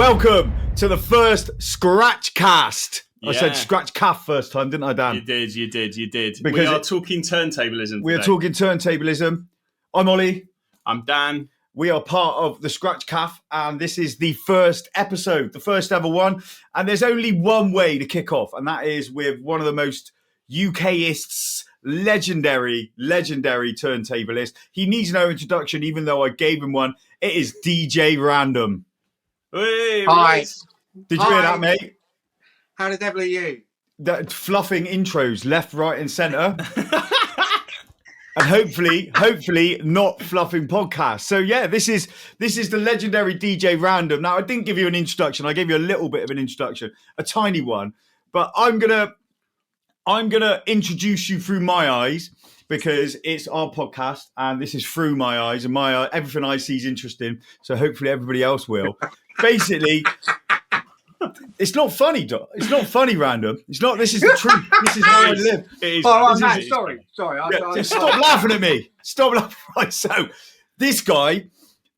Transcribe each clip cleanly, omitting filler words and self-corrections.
Welcome to the first Scratch Cast. Yeah. I said Scratch Calf first time, didn't I, Dan? You did. Because we are talking turntablism. We are talking turntablism. I'm Ollie. I'm Dan. We are part of the Scratch Calf, and this is the first episode, the first ever one. And there's only one way to kick off, and that is with one of the most UKists, legendary turntablist. He needs no introduction, even though I gave him one. It is DJay Random. Hey, Hi. Did you hear that, mate? How the devil are you? That fluffing intros left, right, and centre. And hopefully not fluffing podcasts. So yeah, this is the legendary DJay Random. Now I didn't give you an introduction. I gave you a little bit of an introduction, a tiny one. But I'm gonna introduce you through my eyes because it's our podcast and this is through my eyes, and everything I see is interesting. So hopefully everybody else will. Basically, it's not funny, Doc. It's not funny, Random. It's not. This is the truth. This is how I live. It is. Sorry. Stop laughing at me. Stop laughing. Right, so this guy,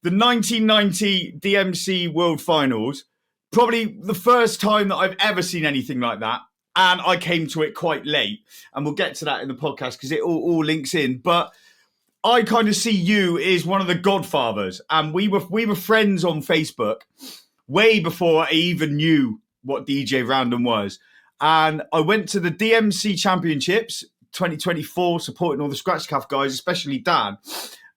the 1990 DMC World Finals, probably the first time that I've ever seen anything like that. And I came to it quite late. And we'll get to that in the podcast because it all links in. But I kind of see you as one of the godfathers. And we were friends on Facebook way before I even knew what DJay Random was. And I went to the DMC Championships 2024, supporting all the Scratch Calf guys, especially Dan.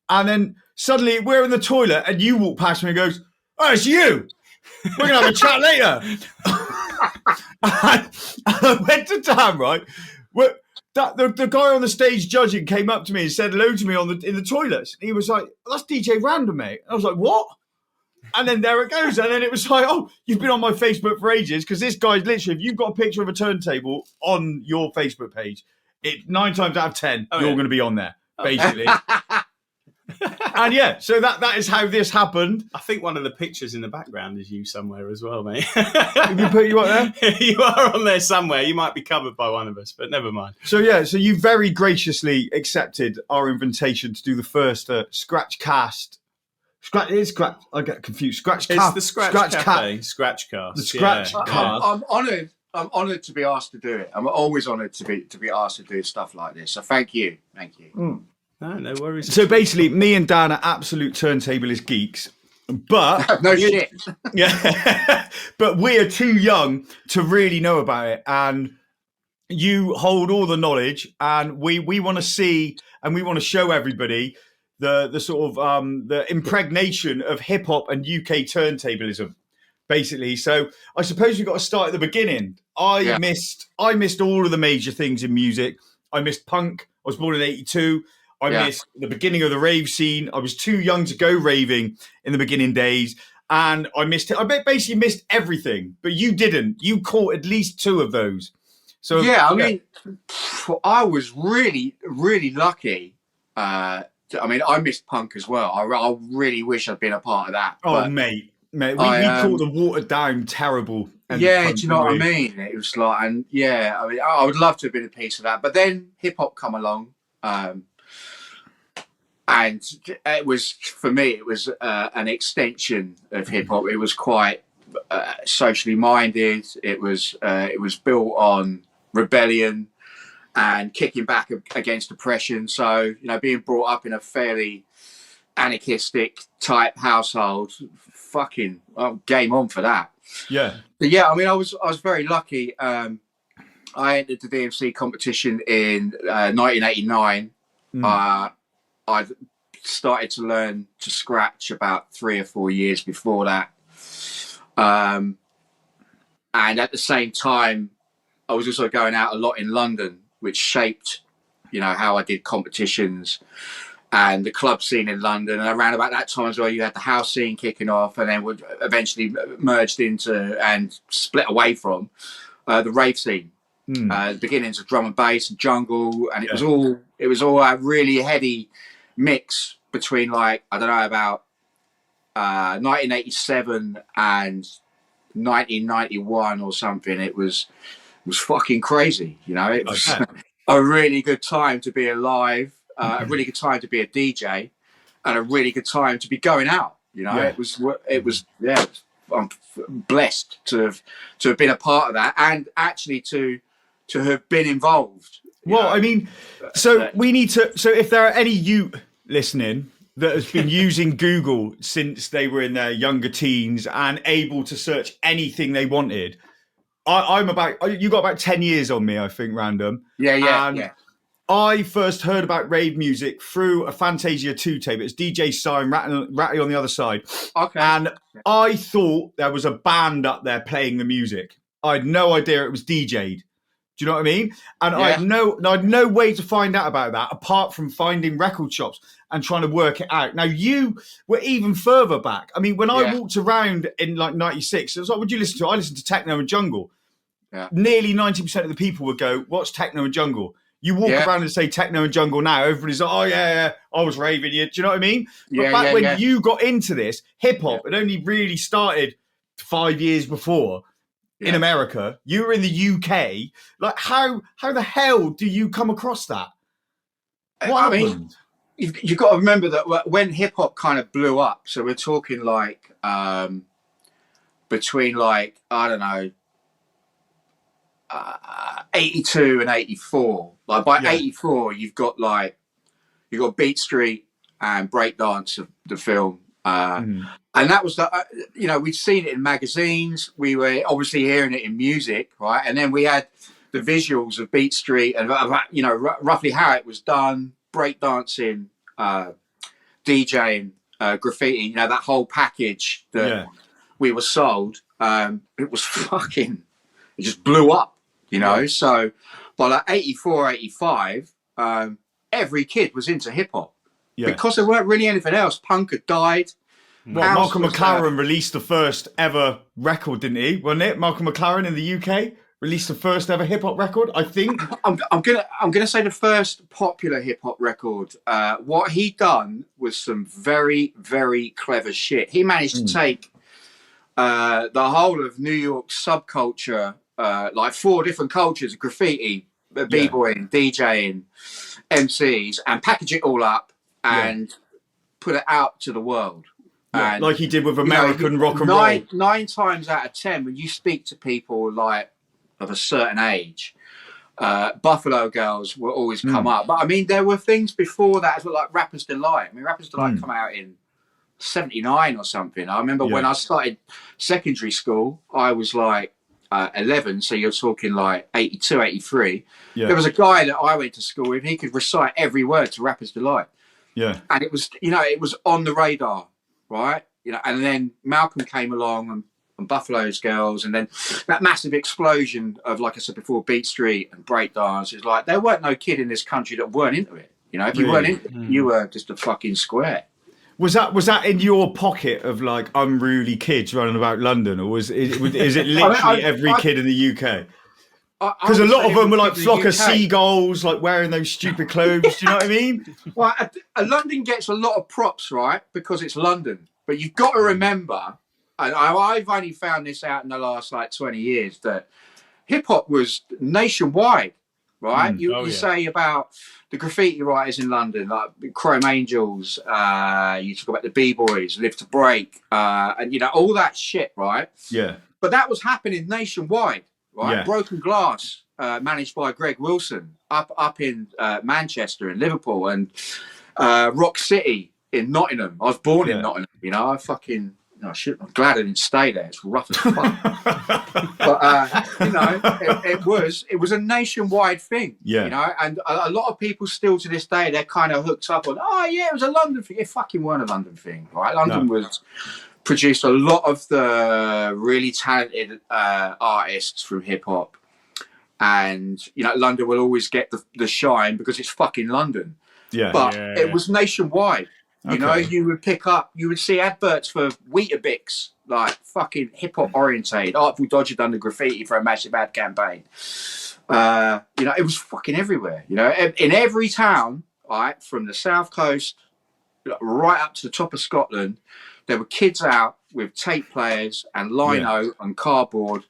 And then suddenly we're in the toilet and you walk past me and goes, "Oh, it's you. We're going to have a chat later." and I went to Dan, right? The guy on the stage judging came up to me and said hello to me in the toilets. He was like, "That's DJay Random, mate." I was like, "What?" And then there it goes. And then it was like, "Oh, you've been on my Facebook for ages." Because this guy's literally, if you've got a picture of a turntable on your Facebook page, 9 times out of 10, you're going to be on there, basically. And yeah, so that is how this happened. I think one of the pictures in the background is you somewhere as well, mate. Have you put you up there? You are on there somewhere. You might be covered by one of us, but never mind. So yeah, so you very graciously accepted our invitation to do the first Scratch Cast. I get confused. Scratch Cast. It's the Scratch Cafe. Scratch Cast. The Scratch yeah. Cast. I'm honoured. I'm honoured to be asked to do it. I'm always honoured to be asked to do stuff like this. So thank you. No worries. So basically, me and Dan are absolute turntablist geeks, but No shit. Yeah, but we are too young to really know about it. And you hold all the knowledge, and we want to see and we want to show everybody the sort of the impregnation of hip hop and UK turntablism, basically. So I suppose we've got to start at the beginning. I missed all of the major things in music. I missed punk. I was born in '82. I missed the beginning of the rave scene. I was too young to go raving in the beginning days. And I missed it. I basically missed everything. But you didn't. You caught at least 2 of those. So Yeah, I mean, I was really, really lucky. I missed punk as well. I really wish I'd been a part of that. Oh, mate. We caught the watered down terrible. Yeah, do you know what I mean? It was like, and yeah, I mean, I would love to have been a piece of that. But then hip hop come along. And it was, for me, it was an extension of hip hop. It was quite socially minded. It was built on rebellion and kicking back against oppression. So, being brought up in a fairly anarchistic type household, fucking game on for that. Yeah. But yeah, I mean, I was very lucky. I entered the DMC competition in 1989. I started to learn to scratch about 3 or 4 years before that. And at the same time, I was also going out a lot in London, which shaped, how I did competitions and the club scene in London. And around about that time as well, you had the house scene kicking off, and then would eventually merged into and split away from the rave scene. The beginnings of drum and bass and jungle, and it was all a really heady mix between, like, I don't know, about 1987 and 1991 or something. It was fucking crazy, It was a really good time to be alive, a really good time to be a DJ, and a really good time to be going out. It was I'm blessed to have been a part of that, and actually to have been involved. Well, I mean, so we need to. So if there are any youth listening that has been using Google since they were in their younger teens and able to search anything they wanted, I'm about. You got about 10 years on me, I think, Random. Yeah. I first heard about rave music through a Fantasia 2 tape. It's DJ Sign, Ratty on the other side. Okay. And I thought there was a band up there playing the music. I had no idea it was DJ'd. Do you know what I mean? And I had no way to find out about that apart from finding record shops and trying to work it out. Now, you were even further back. I mean, when I walked around in like 96, it was like, what would you listen to? I listened to techno and jungle. Yeah. Nearly 90% of the people would go, what's techno and jungle? You walk around and say techno and jungle now, everybody's like, oh, yeah, I was raving you. Do you know what I mean? But back when you got into this, hip-hop had only really started 5 years before in America. You were in the UK. Like, how the hell do you come across that? What happened? You've got to remember that when hip-hop kind of blew up, so we're talking like between like, I don't know, 82 and 84. Like by 84, you've got Beat Street and Breakdance of the film, and that was we'd seen it in magazines. We were obviously hearing it in music, right? And then we had the visuals of Beat Street and roughly how it was done, breakdancing, DJing, graffiti. That whole package that we were sold. It was fucking. It just blew up. So by like 84, 85, every kid was into hip hop because there weren't really anything else. Punk had died. Well, Malcolm McLaren released the first ever record, didn't he? Wasn't it? Malcolm McLaren in the UK released the first ever hip hop record, I think. I'm gonna say the first popular hip hop record. What he done was some very, very clever shit. He managed to take the whole of New York subculture. Like 4 different cultures: graffiti, b-boying, DJing, MCs, and package it all up and put it out to the world. Yeah, and, like he did with American rock and roll. 9 times out of 10, when you speak to people like of a certain age, Buffalo Girls will always come up. But I mean, there were things before that as well, like Rapper's Delight. I mean, Rapper's Delight come out in 79 or something. I remember when I started secondary school, I was like 11, so you're talking like 82, 83. There was a guy that I went to school with. He could recite every word to Rapper's Delight. And it was, it was on the radar, right? And then Malcolm came along and Buffalo's Girls, and then that massive explosion of, like I said before, Beat Street and breakdance. It's like there weren't no kid in this country that weren't into it. If you weren't into it, you were just a fucking square. Was that in your pocket of like unruly kids running about London, or is it literally every kid in the UK? Because a lot of them were like flock of seagulls, like wearing those stupid clothes. Do you know what I mean? Well, London gets a lot of props, right? Because it's London. But you've got to remember, and I've only found this out in the last like 20 years, that hip hop was nationwide. Right, you say about the graffiti writers in London, like Chrome Angels. You talk about the B-Boys, Live to Break, and all that shit, right? Yeah. But that was happening nationwide, right? Yeah. Broken Glass, managed by Greg Wilson, up in Manchester and Liverpool, and Rock City in Nottingham. I was born in Nottingham. I fucking. I'm glad I didn't stay there. It's rough as fuck. But it was a nationwide thing. Yeah. And a lot of people still to this day, they're kind of hooked up on, it was a London thing. It fucking weren't a London thing, right? London produced a lot of the really talented artists from hip hop, and London will always get the shine because it's fucking London. Yeah. But it was nationwide. You would see adverts for Weetabix, like fucking hip hop orientated. Artful Dodger done the graffiti for a massive ad campaign. It was fucking everywhere. In every town, right, from the south coast right up to the top of Scotland, there were kids out with tape players and lino and cardboard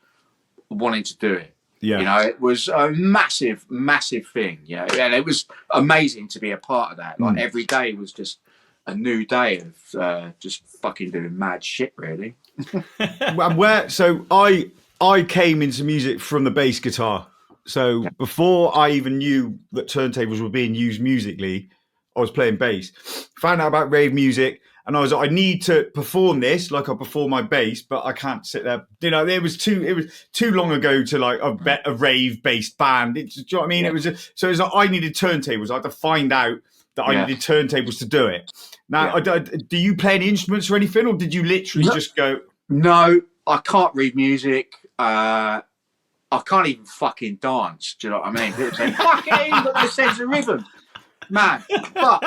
wanting to do it. Yeah. It was a massive, massive thing. And it was amazing to be a part of that. Like every day was just a new day of just fucking doing mad shit, really. So I came into music from the bass guitar. So before I even knew that turntables were being used musically, I was playing bass. Found out about rave music, and I was like, I need to perform this like I perform my bass, but I can't sit there. You know, it was too long ago to like a rave based band. Do you know what I mean? Yeah. So it was like I needed turntables. I had to find out that I needed turntables to do it. Now, do you play any instruments or anything, or did you literally just go? No, I can't read music. I can't even fucking dance. Do you know what I mean? Fucking ain't got no sense of rhythm, man. But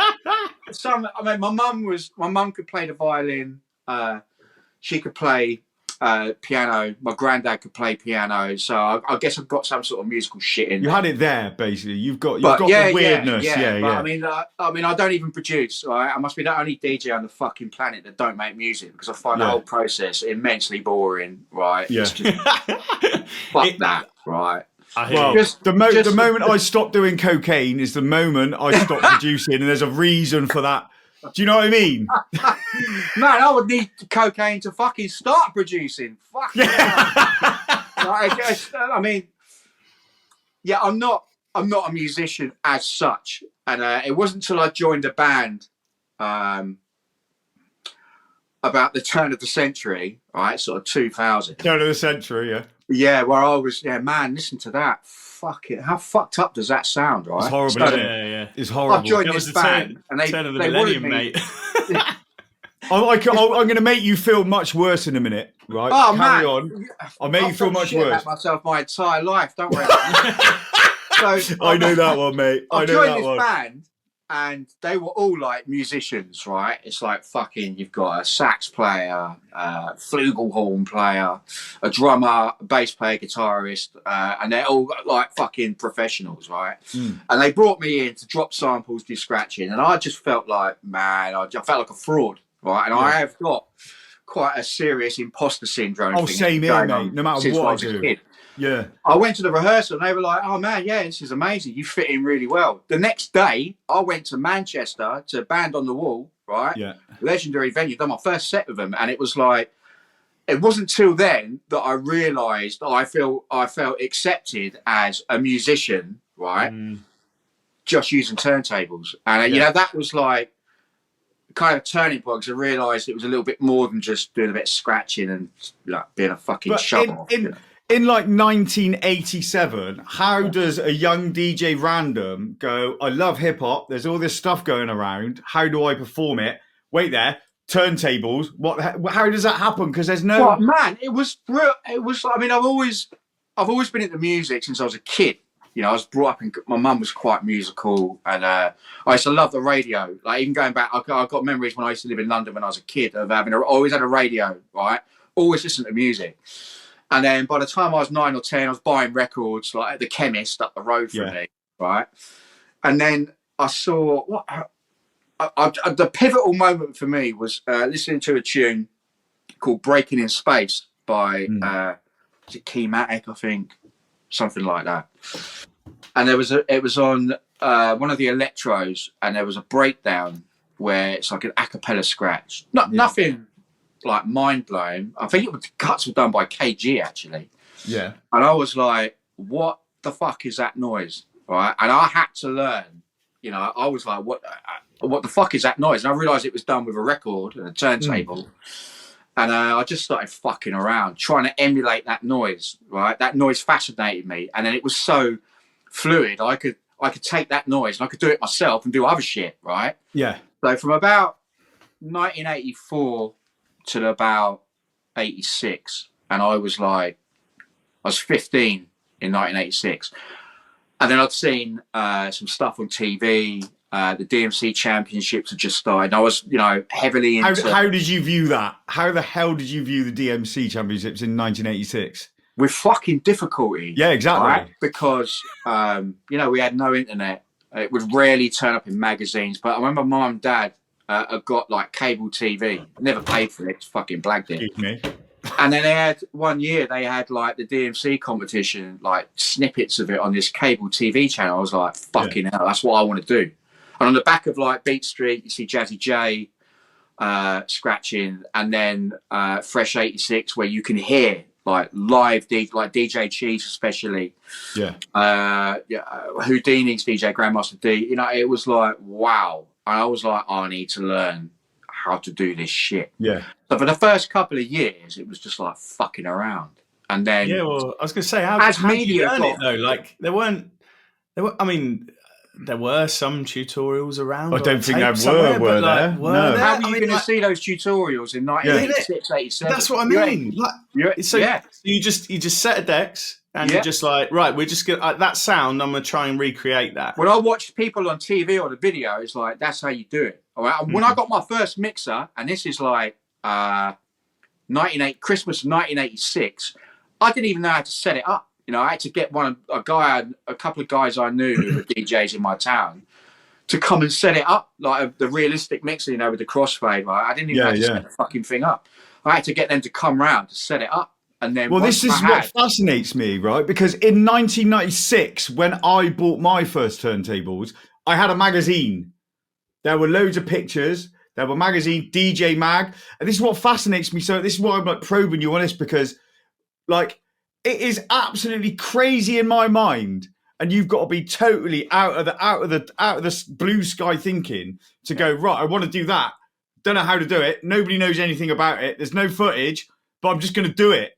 my mum could play the violin. She could play piano. My granddad could play piano. So I guess I've got some sort of musical shit in. You had it there, basically. You've got the weirdness. Yeah. I mean, I don't even produce. Right? I must be the only DJ on the fucking planet that don't make music because I find the whole process immensely boring. Right? Yeah. It's just, fuck that. Right. Well, the moment I stop doing cocaine is the moment I stop producing, and there's a reason for that. Do you know what I mean? Man, I would need cocaine to fucking start producing. Fuck. I mean, yeah, I'm not a musician as such, and it wasn't until I joined a band about the turn of the century, right, sort of 2000. Turn of the century, yeah. Yeah, where I was, man, listen to that. Fuck it. How fucked up does that sound, right? It's horrible. So, yeah. It's horrible. I joined this band, and they turn of the wanted millennium, me. mate. I'm going to make you feel much worse in a minute, right? Oh, Carry man. on. I'll make you feel much shit worse. about myself my entire life. Don't worry. So I know that one, mate. I know that one. Band, and they were all like musicians, right? It's like fucking, you've got a sax player, flugelhorn player, a drummer, a bass player, guitarist, and they're all like fucking professionals, right? And they brought me in to drop samples, do scratching, and I just felt like, man, I felt like a fraud, right? And I have got quite a serious imposter syndrome. Oh, same here, mate. No matter what I do. Kid. Yeah. I went to the rehearsal and they were like, oh man, yeah, this is amazing. You fit in really well. The next day, I went to Manchester to Band on the Wall, right? Yeah. Legendary venue, done my first set with them. And it was like, it wasn't till then that I realised I felt accepted as a musician, right? Just using turntables. And, you know, that was like kind of turning point because I realised it was a little bit more than just doing a bit of scratching and like being a fucking shovel. In like 1987, how does a young DJ Random go, I love hip hop, there's all this stuff going around, how do I perform it? Wait there, turntables, how does that happen? Because there's no... Well, man, it was, I mean, I've always been into music since I was a kid. You know, I was brought up in, my mum was quite musical, and I used to love the radio. Like, even going back, I've got memories when I used to live in London when I was a kid of always had a radio, right? Always listened to music. And then by the time I was 9 or 10, I was buying records like at the chemist up the road from me, right? And then I saw the pivotal moment for me was listening to a tune called "Breaking in Space" by is it Keymatic, I think, something like that. And it was on one of the electros, and there was a breakdown where it's like an a cappella scratch, nothing like mind blowing. I think the cuts were done by KG actually. Yeah. And I was like, what the fuck is that noise? Right. And I had to learn, you know, I was like, what the fuck is that noise? And I realized it was done with a record and a turntable. And I just started fucking around trying to emulate that noise. Right. That noise fascinated me. And then it was so fluid. I could take that noise and I could do it myself and do other shit. Right. Yeah. So from about 1984 to about 86, and I was 15 in 1986, and then I'd seen some stuff on TV. The DMC championships had just started, and I was, you know, heavily into... How did you view that? How the hell did you view the DMC championships in 1986? With fucking difficulty. Yeah, exactly. Right? Because, you know, we had no internet. It would rarely turn up in magazines, but I remember Mum and Dad got like cable TV. Never paid for it. Just fucking blagged it. Excuse me. And then they had like the DMC competition, like snippets of it on this cable TV channel. I was like, fucking hell, that's what I want to do. And on the back of like Beat Street, you see Jazzy J scratching, and then Fresh 86, where you can hear like live like DJ Cheese, especially. Houdini's DJ Grandmaster D. You know, it was like, wow. And I was like, I need to learn how to do this shit. Yeah. So for the first couple of years, it was just like fucking around. And then, yeah, well, I was going to say, how as did you media learn got, it though? Like there were. I mean, there were some tutorials around. I don't think there were there. Like, No. how are you going to see those tutorials in 1986, 87? That's what I mean. So you just set a decks and you're just like, right, we're just gonna that sound. I'm gonna try and recreate that. When I watched people on TV or the video, it's like that's how you do it. All right. And when I got my first mixer, and this is like Christmas of 1986, I didn't even know how to set it up. You know, I had to get a couple of guys I knew who were DJs in my town to come and set it up, like the realistic mixer, you know, with the crossfade. Right? I didn't even know how to set the fucking thing up. I had to get them to come round to set it up. And then, this is what fascinates me, right? Because in 1996, when I bought my first turntables, I had a magazine. There were loads of pictures. There were magazine, DJ Mag. And this is what fascinates me. So this is why I'm like probing you on this, because like it is absolutely crazy in my mind. And you've got to be totally out of the blue sky thinking to go, right, I want to do that. Don't know how to do it. Nobody knows anything about it. There's no footage, but I'm just going to do it.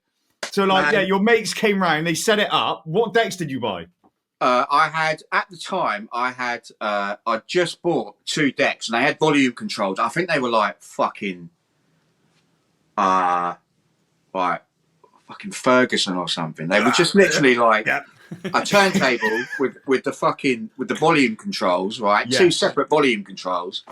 So like, your mates came round, they set it up. What decks did you buy? I just bought 2 decks and they had volume controls. I think they were like fucking Ferguson or something. They were just literally like a turntable with the volume controls, right? 2 separate volume controls.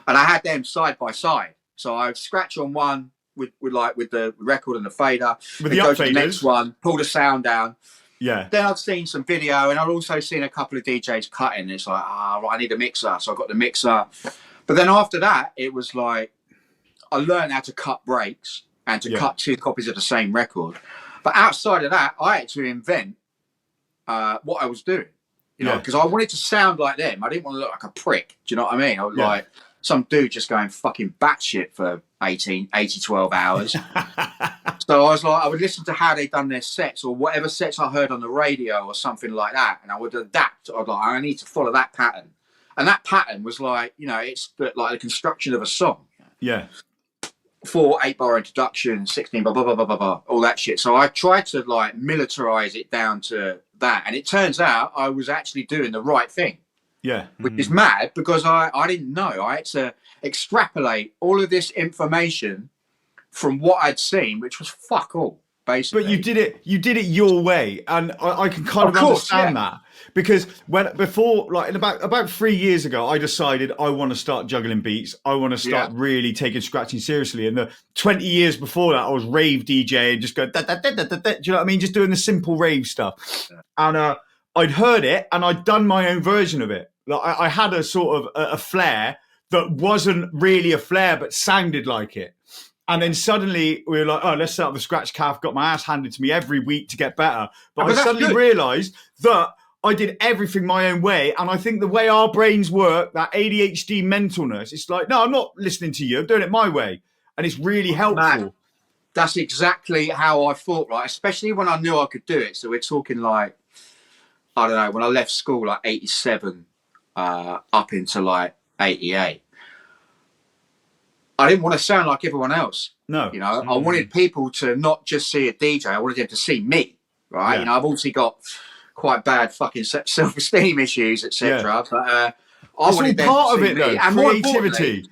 And I had them side by side. So I'd scratch on one with the record and the fader, with the go up to the next one, pull the sound down. Yeah. Then I've seen some video, and I've also seen a couple of DJs cutting. It's like, right, I need a mixer, so I got the mixer. But then after that, it was like I learned how to cut breaks and to cut 2 copies of the same record. But outside of that, I had to invent what I was doing, you know, because I wanted to sound like them. I didn't want to look like a prick. Do you know what I mean? I was like some dude just going fucking batshit for 12 hours. So I was like, I would listen to how they done their sets or whatever sets I heard on the radio or something like that, and I would adapt. I was like, I need to follow that pattern, and that pattern was like, you know, it's like the construction of a song. Yeah. 4 8-bar introduction, 16 blah blah blah blah blah blah, all that shit. So I tried to like militarize it down to that, and it turns out I was actually doing the right thing. Yeah. Which is mad because I didn't know. I had to extrapolate all of this information from what I'd seen, which was fuck all, basically. But you did it your way, and I can kind of understand that, because before about 3 years ago, I decided I want to start juggling beats. I want to start really taking scratching seriously. And the 20 years before that, I was rave DJ and just go da, da, da, da, da, da, do you know what I mean? Just doing the simple rave stuff. Yeah. And I'd heard it, and I'd done my own version of it. Like I had a sort of a flair that wasn't really a flair, but sounded like it. And then suddenly we were like, oh, let's set up the scratch calf. Got my ass handed to me every week to get better. But I suddenly realised that I did everything my own way. And I think the way our brains work, that ADHD mentalness, it's like, no, I'm not listening to you. I'm doing it my way. And it's really helpful. Man, that's exactly how I thought, right? Especially when I knew I could do it. So we're talking like, I don't know, when I left school, like 87 up into like 88. I didn't want to sound like everyone else. No. You know, I wanted people to not just see a DJ. I wanted them to see me, right? Yeah. You know, I've also got quite bad fucking self-esteem issues, etc. Yeah. But I wanted them part to of see it, me. though. And creativity.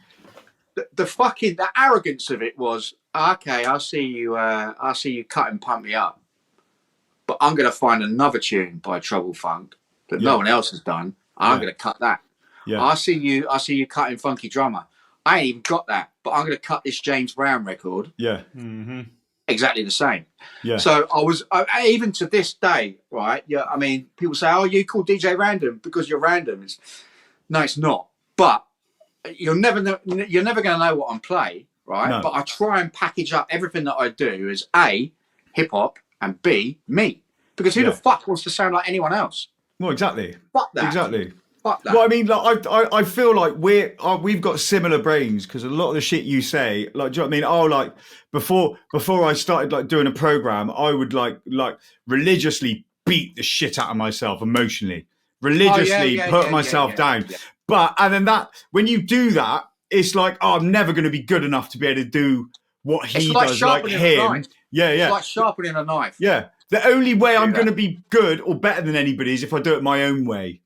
The arrogance of it was, okay, I'll see you cut and pump me up. But I'm going to find another tune by Trouble Funk that no one else has done. I'm going to cut that. Yeah. I see you cutting Funky Drummer. I ain't even got that, but I'm going to cut this James Brown record. Yeah. Mm-hmm. Exactly the same. Yeah. So even to this day, right? Yeah. I mean, people say, "Oh, you call DeeJay Random because you're random." No, it's not. But you're never going to know what I'm playing, right? No. But I try and package up everything that I do as A, hip hop, and B, me. Because who the fuck wants to sound like anyone else? Well, exactly. Fuck that. Exactly. Fuck that. Well, I mean, like I feel like we've got similar brains because a lot of the shit you say, like, do you know what I mean? Oh, like before I started like doing a program, I would like religiously beat the shit out of myself emotionally, religiously put myself down. Yeah. But and then that when you do that, it's like, oh, I'm never going to be good enough to be able to do what he does, like him. Yeah, It's like sharpening a knife. Yeah, the only way I'm going to be good or better than anybody is if I do it my own way.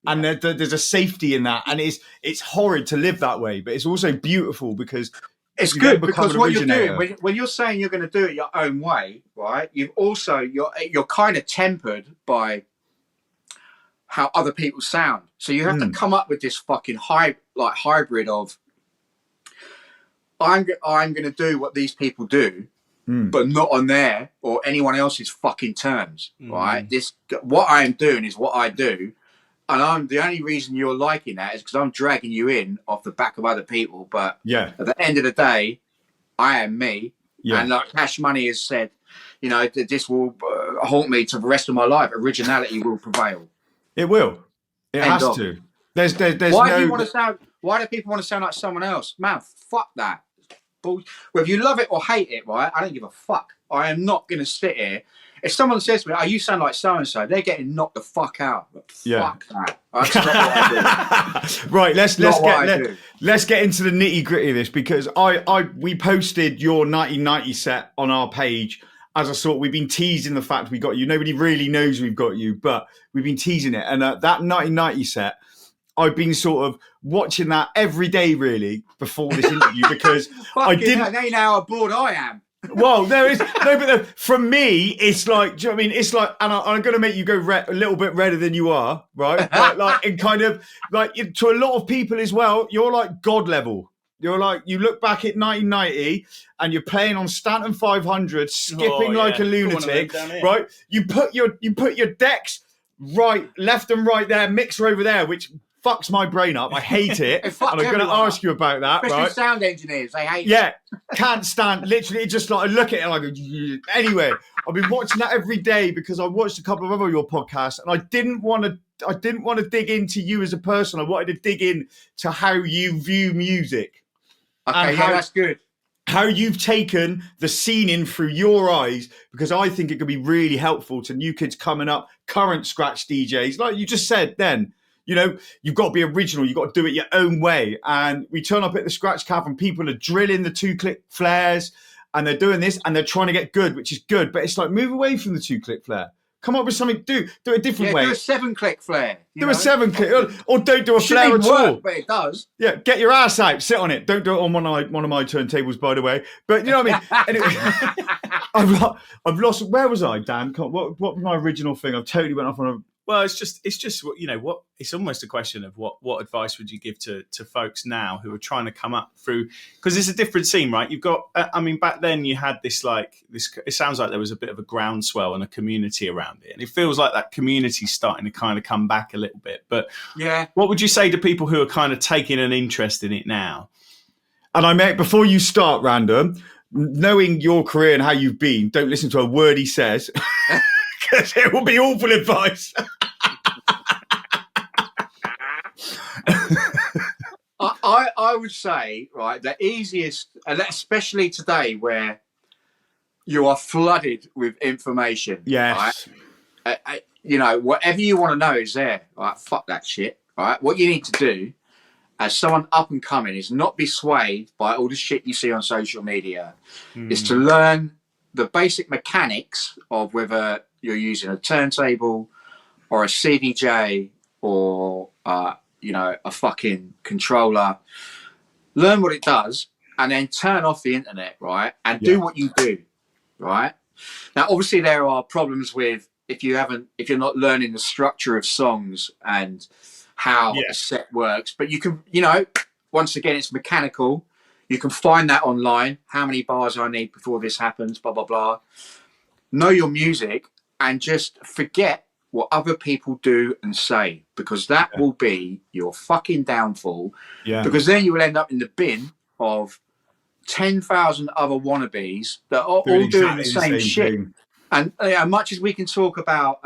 And there's a safety in that, and it's horrid to live that way, but it's also beautiful because it's good because what you're doing when you're saying you're going to do it your own way, right? You've also you're kind of tempered by how other people sound, so you have to come up with this fucking hybrid of I'm going to do what these people do, but not on their or anyone else's fucking terms, right? What I am doing is what I do. And the only reason you're liking that is because I'm dragging you in off the back of other people. But at the end of the day, I am me. Yeah. And like Cash Money has said, you know, this will haunt me to the rest of my life. Originality will prevail. It will. It has to. There's why do people want to sound like someone else? Man, fuck that. Well, if you love it or hate it, right? I don't give a fuck. I am not going to sit here. If someone says to me, "Oh, you sound like so and so," they're getting knocked the fuck out. Fuck that. That's not what I do. Right, let's get into the nitty gritty of this because we posted your 1990 set on our page as a sort. We've been teasing the fact we got you. Nobody really knows we've got you, but we've been teasing it. And that 1990 set, I've been sort of watching that every day really before this interview because I didn't. They know how bored I am. Well, there is no, but from me, it's like, do you know what I mean? It's like, and I'm going to make you go a little bit redder than you are, right? Like, and kind of like to a lot of people as well, you're like God level. You're like, you look back at 1990 and you're playing on Stanton 500, skipping like a lunatic, right? You put your decks left and right there, mixer over there, which fucks my brain up. I hate it. And I'm going to ask you about that, especially right? sound engineers, they hate it. Yeah, can't stand. Literally, just like I look at it and I go. Anyway, I've been watching that every day because I watched a couple of other your podcasts, and I didn't want to dig into you as a person. I wanted to dig in to how you view music. Okay, that's good. How you've taken the scene in through your eyes, because I think it could be really helpful to new kids coming up, current scratch DJs, like you just said then. You know, you've got to be original. You've got to do it your own way. And we turn up at the scratch caf and people are drilling the 2-click flares and they're doing this and they're trying to get good, which is good. But it's like, move away from the 2-click flare. Come up with something, do it a different way. Do a 7-click flare. Do a 7-click or don't do a flare at all. But it does. Yeah, get your ass out, sit on it. Don't do it on one of my turntables, by the way. But you know what I mean? Anyway, I've lost, where was I, Dan? What was my original thing? I've totally went off on a... Well, it's just you know what. It's almost a question of what advice would you give to folks now who are trying to come up through, because it's a different scene, right? You've got, I mean, back then you had this. It sounds like there was a bit of a groundswell and a community around it, and it feels like that community's starting to kind of come back a little bit. But yeah, what would you say to people who are kind of taking an interest in it now? And before you start, Random, knowing your career and how you've been, don't listen to a word he says. Because it will be awful advice. I would say, right, the easiest, and especially today where you are flooded with information. Yes. Right? You know, whatever you want to know is there. Right? Fuck that shit. Right? What you need to do as someone up and coming is not be swayed by all the shit you see on social media. Is to learn the basic mechanics of whether you're using a turntable or a CDJ or you know, a fucking controller. Learn what it does and then turn off the internet, right? And do what you do, right? Now, obviously, there are problems with if you're not learning the structure of songs and how the set works. But you can, you know, once again, it's mechanical. You can find that online. How many bars I need before this happens, blah, blah, blah. Know your music and just forget what other people do and say, because that will be your fucking downfall. Yeah. Because then you will end up in the bin of 10,000 other wannabes that are all doing the same shit. Thing. And much as we can talk about,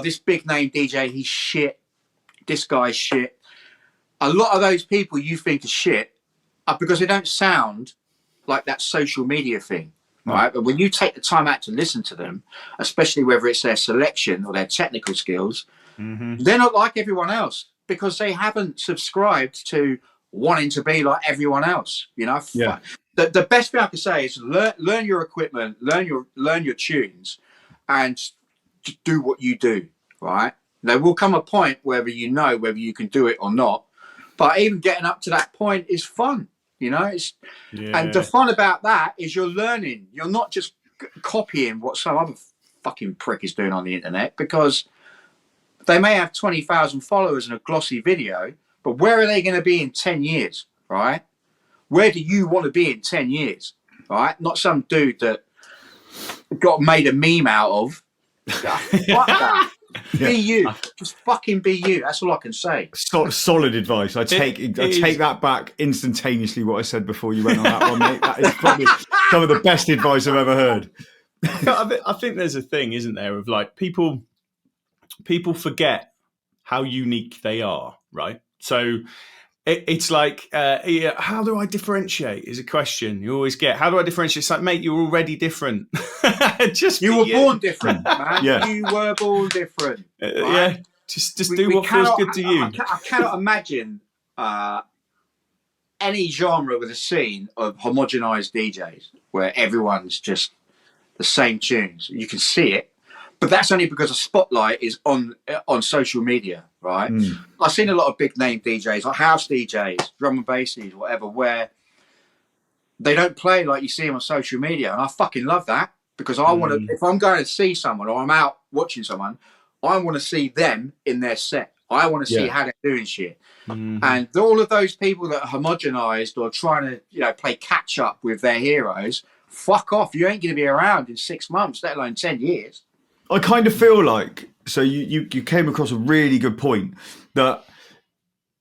this big name DJ, he's shit. this guy's shit. A lot of those people you think are shit are because they don't sound like that social media thing, right? But when you take the time out to listen to them, especially whether it's their selection or their technical skills, they're not like everyone else because they haven't subscribed to wanting to be like everyone else. You know, the best thing I can say is learn your equipment, learn your tunes, and just do what you do. Right? There will come a point whether you know whether you can do it or not, but even getting up to that point is fun. You know, and the fun about that is you're learning. You're not just copying what some other fucking prick is doing on the internet, because they may have 20,000 followers and a glossy video, but where are they going to be in 10 years, right? Where do you want to be in 10 years, right? Not some dude that got made a meme out of. Fuck that. Be you. Just fucking be you. That's all I can say. Solid advice. I take that back instantaneously, what I said before you went on that one, mate. That is probably some of the best advice I've ever heard. I think there's a thing, isn't there, of like people forget how unique they are, right? So it's like, how do I differentiate is a question you always get. How do I differentiate? It's like, mate, you're already different. You were born different, man. You were born different. Right? Yeah, just do what feels good to you. I cannot imagine any genre with a scene of homogenized DJs where everyone's just the same tunes. You can see it, but that's only because the spotlight is on social media, right? I've seen a lot of big name DJs, like house DJs, drum and basses, whatever, where they don't play like you see them on social media, and I fucking love that, because I want to. If I'm going to see someone or I'm out watching someone, I want to see them in their set. I want to see how they're doing shit. And all of those people that are homogenized or trying to, play catch up with their heroes, fuck off. You ain't going to be around in 6 months, let alone 10 years. I kind of feel like, so you came across a really good point, that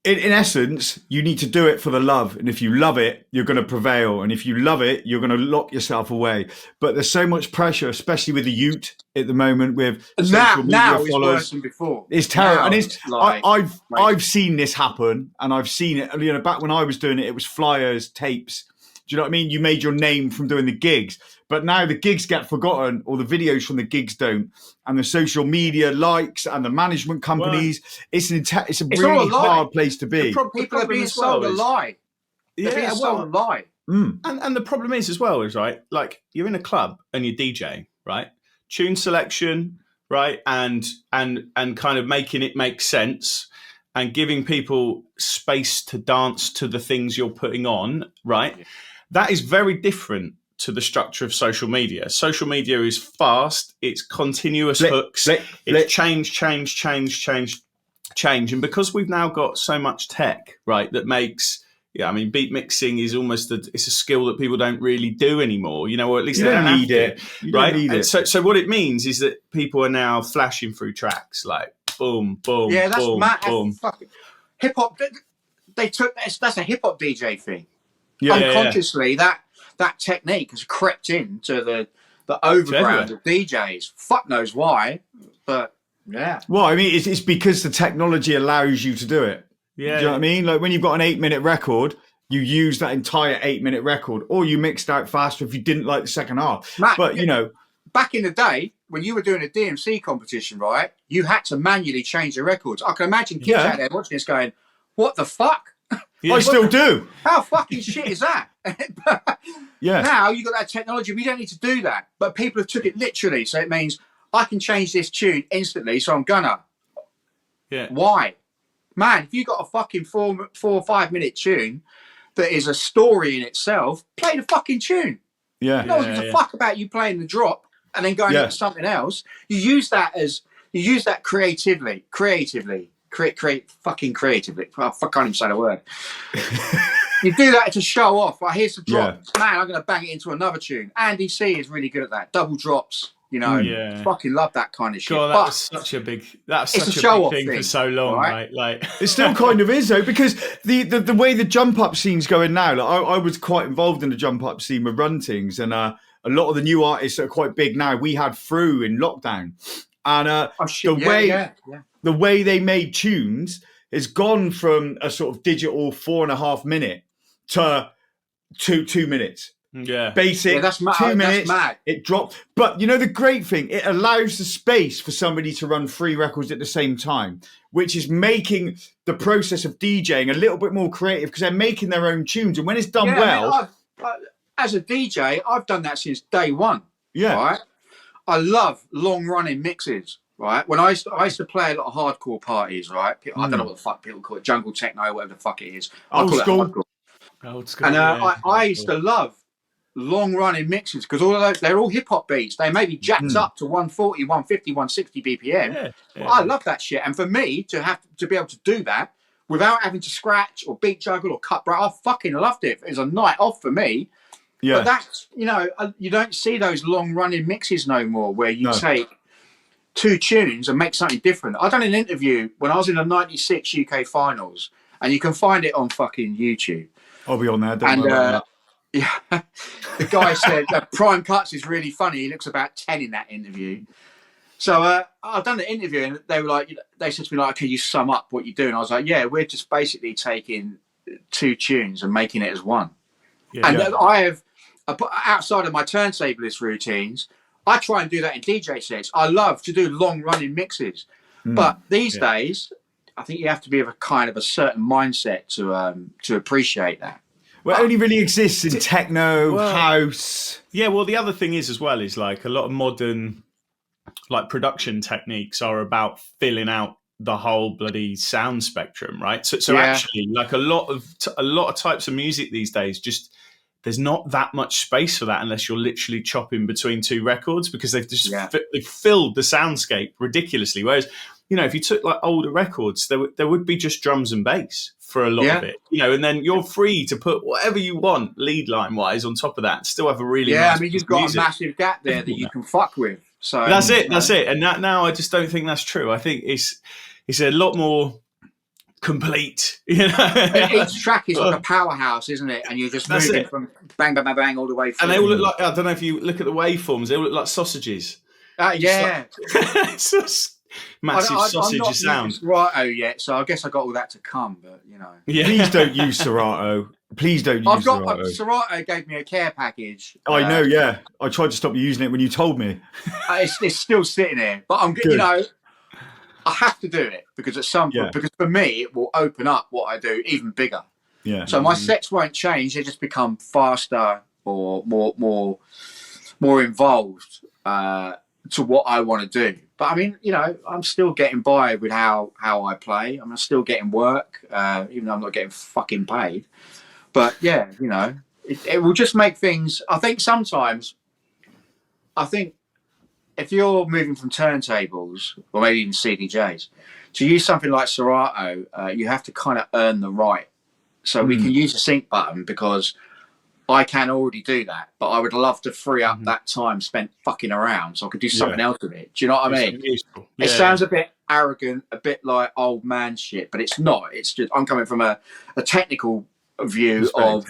in essence, you need to do it for the love. And if you love it, you're going to prevail. And if you love it, you're going to lock yourself away. But there's so much pressure, especially with the youth at the moment, with social media now followers. It's worse than before. It's terrible. Now And it's like, I've seen this happen, and I've seen it. Back when I was doing it, it was flyers, tapes. Do you know what I mean? You made your name from doing the gigs, but now the gigs get forgotten, or the videos from the gigs don't, and the social media likes and the management companies. It's a really hard place to be. People are being sold a lie. They're being sold a lie. And the problem is as well is, right, like you're in a club and you're DJing, right? Tune selection, right, and kind of making it make sense and giving people space to dance to the things you're putting on, right? Yeah. That is very different to the structure of social media. Social media is fast. It's continuous hooks. It's change. And because we've now got so much tech, right, that makes, beat mixing is almost it's a skill that people don't really do anymore, or at least they don't need it. You don't need it. So what it means is that people are now flashing through tracks like boom, boom, yeah, that's boom, mad. boom. Hip hop, that's a hip hop DJ thing. Unconsciously, that technique has crept into the overground of DJs. Fuck knows why, but yeah. Well, I mean, it's because the technology allows you to do it. Yeah. Do you know what I mean? Like when you've got an 8-minute record, you use that entire 8-minute record, or you mixed out faster if you didn't like the second half. Matt, but back in the day when you were doing a DMC competition, right? You had to manually change the records. I can imagine kids out there watching this going, "What the fuck?" Yeah. I still do. How fucking shit is that? Yeah. Now you got that technology. We don't need to do that. But people have took it literally. So it means I can change this tune instantly. So I'm gonna. Yeah. Why? Man, if you got a fucking 4 or 5 minute tune that is a story in itself, play the fucking tune. Yeah. No one gives a fuck about you playing the drop and then going into something else. You use that creatively. Create fucking creatively. Oh, I can't even say the word. You do that to show off. Right, here's the drop. Yeah. Man, I'm going to bang it into another tune. Andy C is really good at that. Double drops. Fucking love that kind of shit. God, that was such a big thing for so long, right? Like it still kind of is though, because the way the jump up scene's going now. Like I was quite involved in the jump up scene with Runtings, and a lot of the new artists that are quite big now. We had Through in lockdown, and the way they made tunes, has gone from a sort of digital 4.5 minute to 2 minutes. Yeah. Basic, Yeah, that's 2 minutes, that's mad. it dropped. But you know the great thing, it allows the space for somebody to run 3 records at the same time, which is making the process of DJing a little bit more creative because they're making their own tunes. And when it's done well... I mean, as a DJ, I've done that since day one. Yeah. Right? I love long-running mixes. Right? When I used to play a lot of hardcore parties, right? I don't know what the fuck people call it, jungle techno, whatever the fuck it is. I Old call school. it hardcore. Old school. And yeah. I used to love long-running mixes because all of those, they're all hip-hop beats. They may be jacked up to 140, 150, 160 BPM. Yeah. I love that shit. And for me to have to be able to do that without having to scratch or beat juggle or cut, I fucking loved it. It was a night off for me. Yeah. But that's, you know, you don't see those long-running mixes no more where you take 2 tunes and make something different. I done an interview when I was in the 96 UK finals, and you can find it on fucking YouTube. I'll be on there. Don't worry about that. Yeah, the guy said Prime Cuts is really funny. He looks about 10 in that interview. So I've done the interview, and they were like, they said to me like, "Can you sum up what you do?" And I was like, "Yeah, we're just basically taking 2 tunes and making it as one." Yeah. And I put outside of my turntablist routines, I try and do that in DJ sets. I love to do long running mixes, but these days, I think you have to be of a kind of a certain mindset to appreciate that. Well, it only really exists in techno, house. Yeah, well, the other thing is as well is like a lot of modern like production techniques are about filling out the whole bloody sound spectrum, right? So actually, like a lot of types of music these days, just there's not that much space for that unless you're literally chopping between 2 records because they've just they've filled the soundscape ridiculously. Whereas, you know, if you took like older records, there would be just drums and bass for a lot of it, you know, and then you're free to put whatever you want lead line wise on top of that and still have a really nice I mean, you've got a massive gap there that you can fuck with. So that's it. And now I just don't think that's true. I think it's a lot more complete. You know, each track is like a powerhouse, isn't it? And you're just moving from bang, bang, bang, bang all the way through. And they all look like, I don't know if you look at the waveforms, they all look like sausages. Yeah. It's just massive sausage sound. Serato yet, so I guess I got all that to come, but you know. Yeah. Please don't use Serato. Please don't use Serato. Serato gave me a care package. I know, yeah. I tried to stop you using it when you told me. It's still sitting there, but I'm good. You know, I have to do it because at some point, because for me, it will open up what I do even bigger. Yeah. So my sets won't change; they just become faster or more involved to what I want to do. But I mean, you know, I'm still getting by with how I play. I'm still getting work, even though I'm not getting fucking paid. But yeah, you know, it will just make things. I think sometimes, if you're moving from turntables or maybe even CDJs to use something like Serato, you have to kind of earn the right. So we can use a sync button because I can already do that, but I would love to free up that time spent fucking around so I could do something else with it. Do you know what I mean? It sounds a bit arrogant, a bit like old man shit, but it's not. It's just I'm coming from a technical view of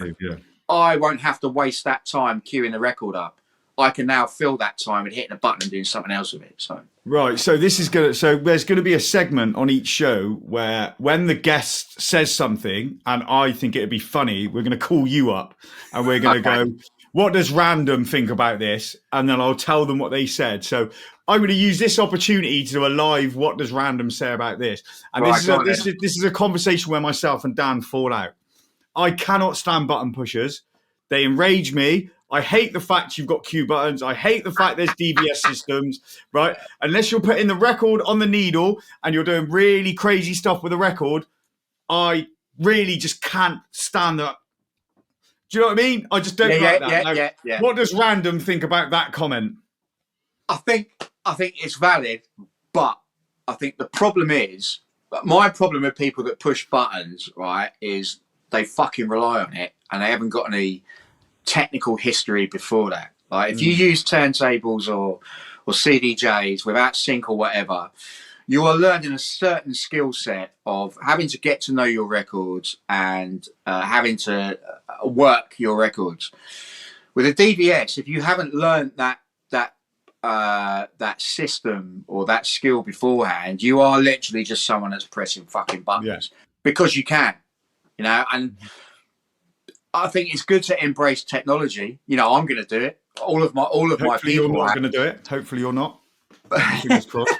I won't have to waste that time queuing the record up. I can now fill that time and hitting a button and doing something else with it. So right. So there's going to be a segment on each show where when the guest says something and I think it'd be funny, we're going to call you up and we're going to go, what does Random think about this? And then I'll tell them what they said. So I'm going to use this opportunity to do a live what does Random say about this? And this is a conversation where myself and Dan fall out. I cannot stand button pushers. They enrage me. I hate the fact you've got cue buttons. I hate the fact there's DVS systems, right? Unless you're putting the record on the needle and you're doing really crazy stuff with the record, I really just can't stand that. Do you know what I mean? I just don't like that. Yeah. What does Random think about that comment? I think it's valid, but I think the problem is, my problem with people that push buttons, right, is they fucking rely on it and they haven't got any technical history before that. Like if you use turntables or CDJs without sync or whatever, you are learning a certain skill set of having to get to know your records and having to work your records. With a DVS, if you haven't learned that that system or that skill beforehand, you are literally just someone that's pressing fucking buttons because you can, you know. And I think it's good to embrace technology. You know, I'm going to do it. All of my Hopefully people you're not going to do it. Hopefully you're not. Fingers crossed.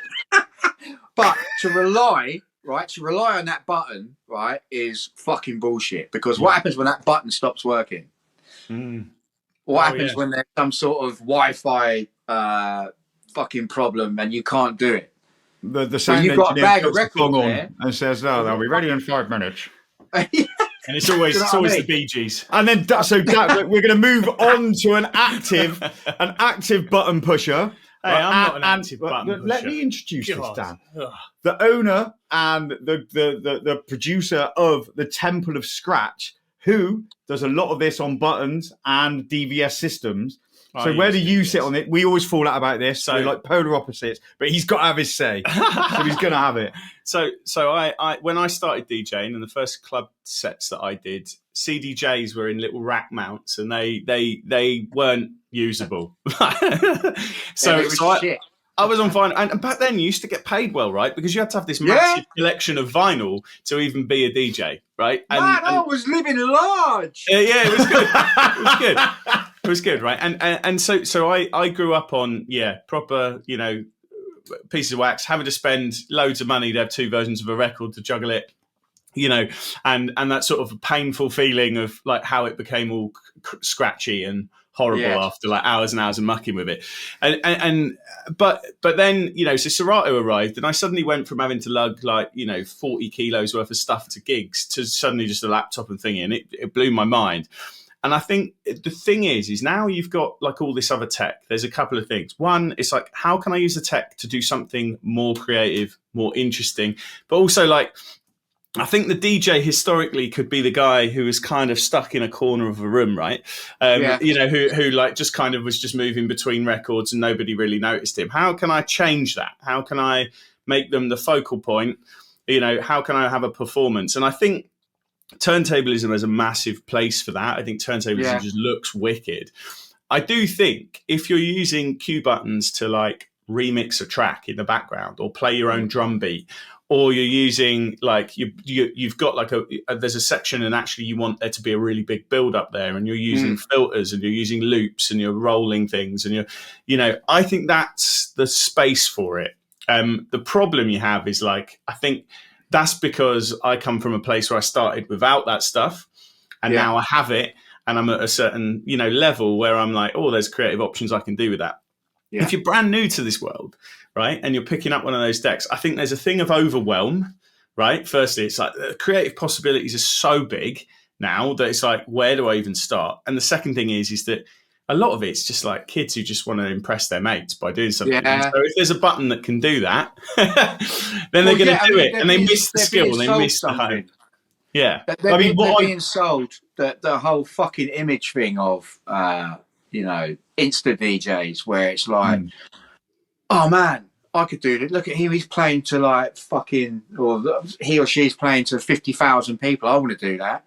But to rely on that button, right, is fucking bullshit. Because what happens when that button stops working? What happens when there's some sort of Wi-Fi fucking problem and you can't do it? The sound you've got a engineer bag of puts the records song on there. and says, "No, they'll be ready in 5 minutes." And it's always Do you know what I mean? the Bee Gees. And then we're going to move on to an active button pusher. Hey, I'm not an active button Let pusher. me introduce this, Dan. Ugh. The owner and the producer of the Temple of Scratch, who does a lot of this on buttons and DVS systems. So where do you sit on it? We always fall out about this. So we're like polar opposites, but he's got to have his say. So he's going to have it. So I when I started DJing and the first club sets that I did, CDJs were in little rack mounts and they weren't usable. I was on vinyl, and back then you used to get paid well, right? Because you had to have this massive collection of vinyl to even be a DJ, right? And I was living large. Yeah, it was good. It was good. It was good, right? And so I grew up on proper, you know, pieces of wax, having to spend loads of money to have 2 versions of a record to juggle it, you know, and that sort of painful feeling of like how it became all scratchy and horrible after like hours and hours of mucking with it. But then, you know, so Serato arrived and I suddenly went from having to lug like, you know, 40 kilos worth of stuff to gigs to suddenly just a laptop and thingy, and it blew my mind. And I think the thing is now you've got like all this other tech. There's a couple of things. One, it's like, how can I use the tech to do something more creative, more interesting? But also like, I think the DJ historically could be the guy who was kind of stuck in a corner of a room, right? You know, who like just kind of was just moving between records and nobody really noticed him. How can I change that? How can I make them the focal point? You know, how can I have a performance? And I think turntablism has a massive place for that. I think turntablism just looks wicked. I do think if you're using cue buttons to like remix a track in the background or play your own drum beat, or you're using like you've got like there's a section and actually you want there to be a really big build up there, and you're using filters and you're using loops and you're rolling things and you know, I think that's the space for it. The problem you have is like, I think that's because I come from a place where I started without that stuff and now I have it and I'm at a certain, you know, level where I'm like, oh, there's creative options I can do with that. Yeah. If you're brand new to this world, right, and you're picking up one of those decks, I think there's a thing of overwhelm, right? Firstly, it's like the creative possibilities are so big now that it's like, where do I even start? And the second thing is that a lot of it's just like kids who just want to impress their mates by doing something. Yeah. So if there's a button that can do that, then they're going to do it, and they miss the skill, and they miss the home. Yeah, they're being sold the whole fucking image thing of you know, Insta DJs, where it's like, oh man, I could do it. Look at him, he's playing to like fucking, or he or she's playing to 50,000 people. I want to do that.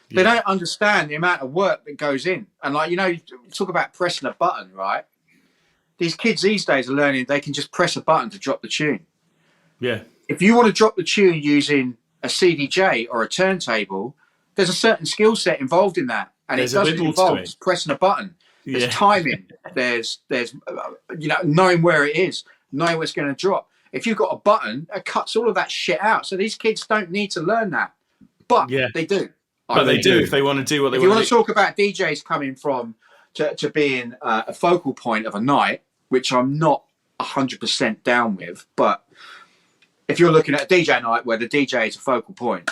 They don't understand the amount of work that goes in. And like, you know, you talk about pressing a button, right? These kids these days are learning they can just press a button to drop the tune. Yeah. If you want to drop the tune using a CDJ or a turntable, there's a certain skill set involved in that. And it doesn't involve just pressing a button. There's timing. There's you know, knowing where it is, knowing where it's going to drop. If you've got a button, it cuts all of that shit out. So these kids don't need to learn that, but they do. But they do if they want to do what they want. If you want to talk about DJs coming from to being a focal point of a night, which I'm not 100% down with, but if you're looking at a DJ night where the DJ is a focal point,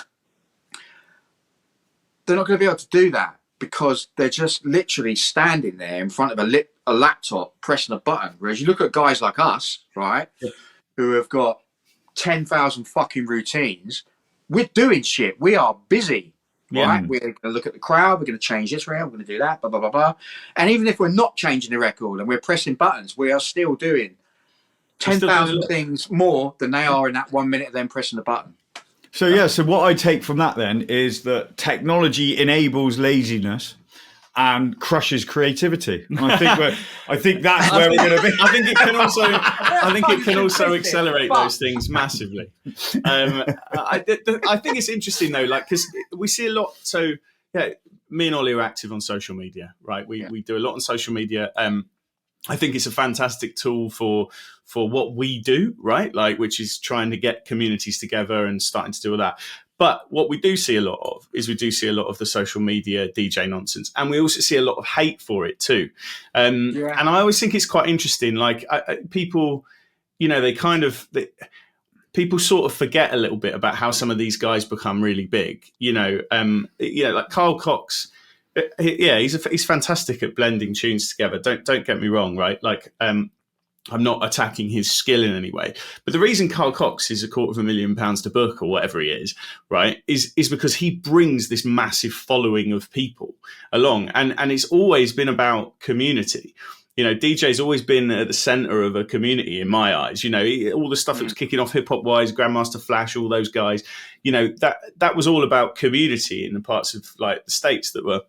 they're not going to be able to do that, because they're just literally standing there in front of a laptop pressing a button. Whereas you look at guys like us, right, who have got 10,000 fucking routines, we're doing shit. We are busy, right? We're going to look at the crowd. We're going to change this round. We're going to do that, blah, blah, blah, blah. And even if we're not changing the record and we're pressing buttons, we are still doing 10,000 things more than they are in that 1 minute of them pressing the button. So, so what I take from that then is that technology enables laziness, and crushes creativity. And I think that's where we're going to be. I think it can also accelerate those things massively. I think it's interesting though, like, because we see a lot. So yeah, me and Ollie are active on social media, right? We do a lot on social media. I think it's a fantastic tool for what we do, right? Like, which is trying to get communities together and starting to do all that. But what we do see a lot of is the social media DJ nonsense, and we also see a lot of hate for it too. And I always think it's quite interesting. Like people, people sort of forget a little bit about how some of these guys become really big. Like Carl Cox. He's fantastic at blending tunes together. Don't get me wrong, right? Like, I'm not attacking his skill in any way, but the reason Carl Cox is £250,000 to book or whatever he is, right, is because he brings this massive following of people along, and it's always been about community. DJ's always been at the center of a community in my eyes. All the stuff that was kicking off hip hop wise, Grandmaster Flash, all those guys. That was all about community in the parts of like the States that were,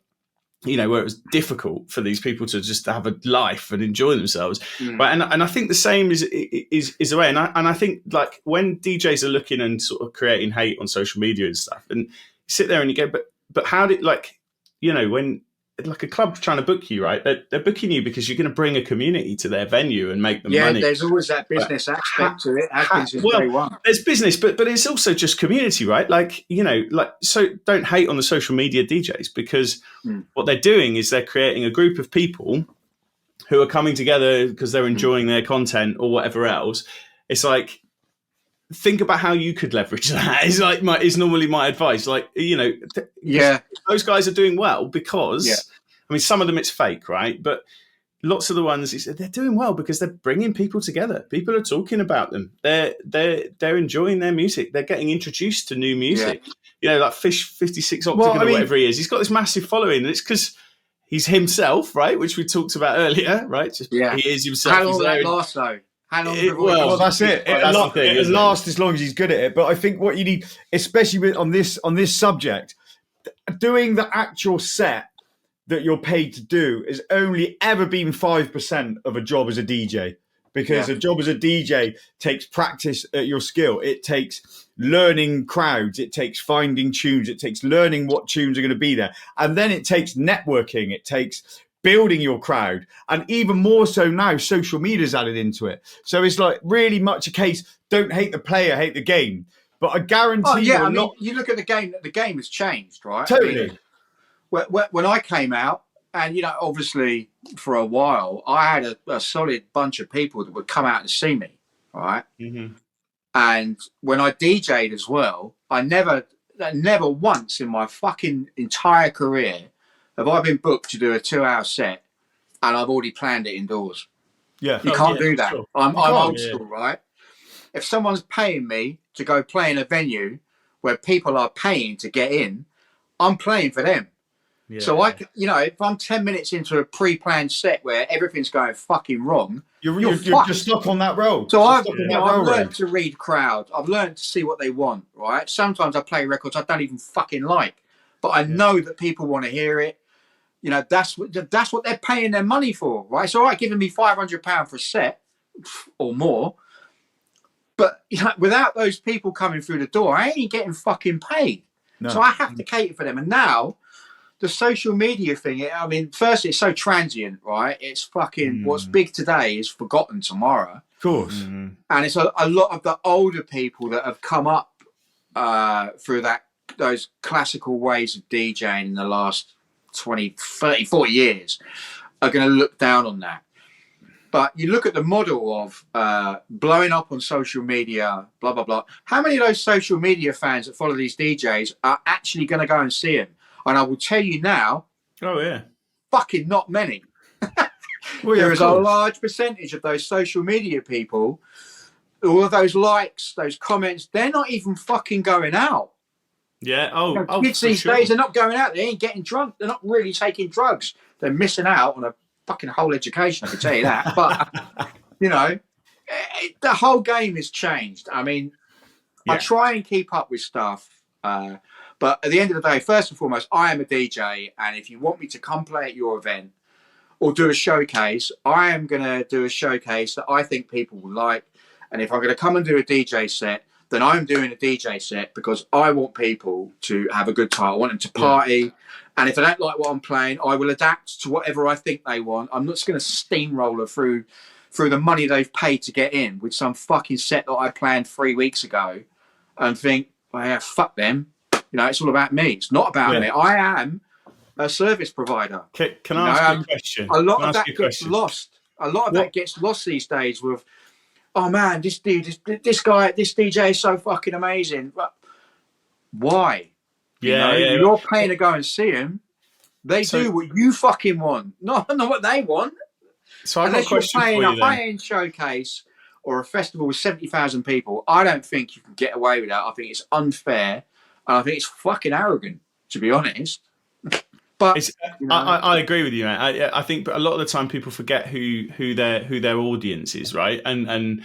where it was difficult for these people to just have a life and enjoy themselves. Right. And I think the same is the way. And I think like when DJs are looking and sort of creating hate on social media and stuff, and you sit there and you go, but how did, like, when like a club trying to book you, right? They're booking you because you're going to bring a community to their venue and make them money. Yeah, there's always that business aspect to it. Day one. There's business, but it's also just community, right? Like, so don't hate on the social media DJs, because what they're doing is they're creating a group of people who are coming together because they're enjoying their content or whatever else. It's like, think about how you could leverage that. Is normally my advice. Like, those guys are doing well because, I mean, some of them it's fake, right? But lots of the ones, they're doing well because they're bringing people together. People are talking about them. They're enjoying their music. They're getting introduced to new music. Like Fish 56 Octagon or whatever he is. He's got this massive following, and it's because he's himself, right? Which we talked about earlier, right? He is himself. How long will that last, though? Well, that's it. It'll last as long as he's good at it. But I think what you need, especially on this subject, doing the actual set that you're paid to do has only ever been 5% of a job as a DJ. Because a job as a DJ takes practice at your skill. It takes learning crowds. It takes finding tunes. It takes learning what tunes are going to be there. And then it takes networking. It takes building your crowd, and even more so now, social media's added into it. So it's like really much a case, don't hate the player, hate the game. But I guarantee you look at the game, the game has changed, right? Totally. I mean, when I came out, and obviously for a while, I had a solid bunch of people that would come out and see me, right? Mm-hmm. And when I DJ'd as well, I never once in my fucking entire career have I been booked to do a 2-hour set and I've already planned it indoors. Yeah. You can't do that. Sure. I'm old school, right? If someone's paying me to go play in a venue where people are paying to get in, I'm playing for them. Yeah. So if I'm 10 minutes into a pre-planned set where everything's going fucking wrong, you're just stuck on that road. So I've learned to read crowd. I've learned to see what they want, right? Sometimes I play records I don't even fucking like, but I know that people want to hear it. That's what they're paying their money for, right? It's all right giving me £500 for a set or more, but without those people coming through the door, I ain't getting fucking paid. No. So I have to cater for them. And now the social media thing, I mean, first it's so transient, right? It's fucking what's big today is forgotten tomorrow. Of course. And it's a lot of the older people that have come up through those classical ways of DJing in the last 20, 30, 40 years are going to look down on that. But you look at the model of blowing up on social media, blah, blah, blah. How many of those social media fans that follow these DJs are actually going to go and see them? And I will tell you now, fucking not many. There is a large percentage of those social media people, all of those likes, those comments, they're not even fucking going out. Yeah. Kids these days are not going out. They ain't getting drunk. They're not really taking drugs. They're missing out on a fucking whole education. I can tell you that. But the whole game has changed. I mean, I try and keep up with stuff. But at the end of the day, first and foremost, I am a DJ, and if you want me to come play at your event or do a showcase, I am going to do a showcase that I think people will like. And if I'm going to come and do a DJ set, then I'm doing a DJ set because I want people to have a good time. I want them to party. Yeah. And if they don't like what I'm playing, I will adapt to whatever I think they want. I'm not just going to steamroller through the money they've paid to get in with some fucking set that I planned 3 weeks ago and think, well, yeah, fuck them. You know, it's all about me. It's not about me. I am a service provider. Can I ask you a question? A lot of that gets lost. A lot of that gets lost these days with, oh man, this dude, this guy, this DJ is so fucking amazing. But why? You're paying to go and see him. They do what you fucking want, not what they want. So I've got a question for you. Unless you're playing a high-end showcase or a festival with 70,000 people, I don't think you can get away with that. I think it's unfair. And I think it's fucking arrogant, to be honest. But I agree with you, man. I think a lot of the time people forget who their audience is, right? And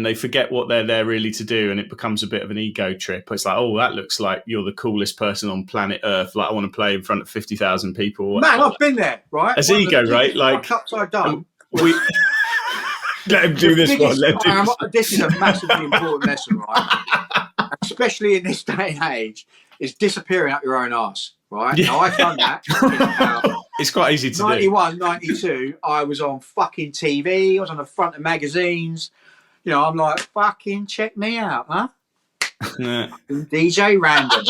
they forget what they're there really to do, and it becomes a bit of an ego trip. It's like, oh, that looks like you're the coolest person on planet Earth. Like, I want to play in front of 50,000 people. Man, I've been there, right? As ego, right? Like, cups I've done. Let him do this one. This is a massively important lesson, right? Especially in this day and age, is disappearing up your own arse, right? Yeah. Now, I've done that. It's quite easy to 91, 92, I was on fucking TV. I was on the front of magazines. You know, I'm like, fucking check me out, huh? Yeah. DeeJay Random.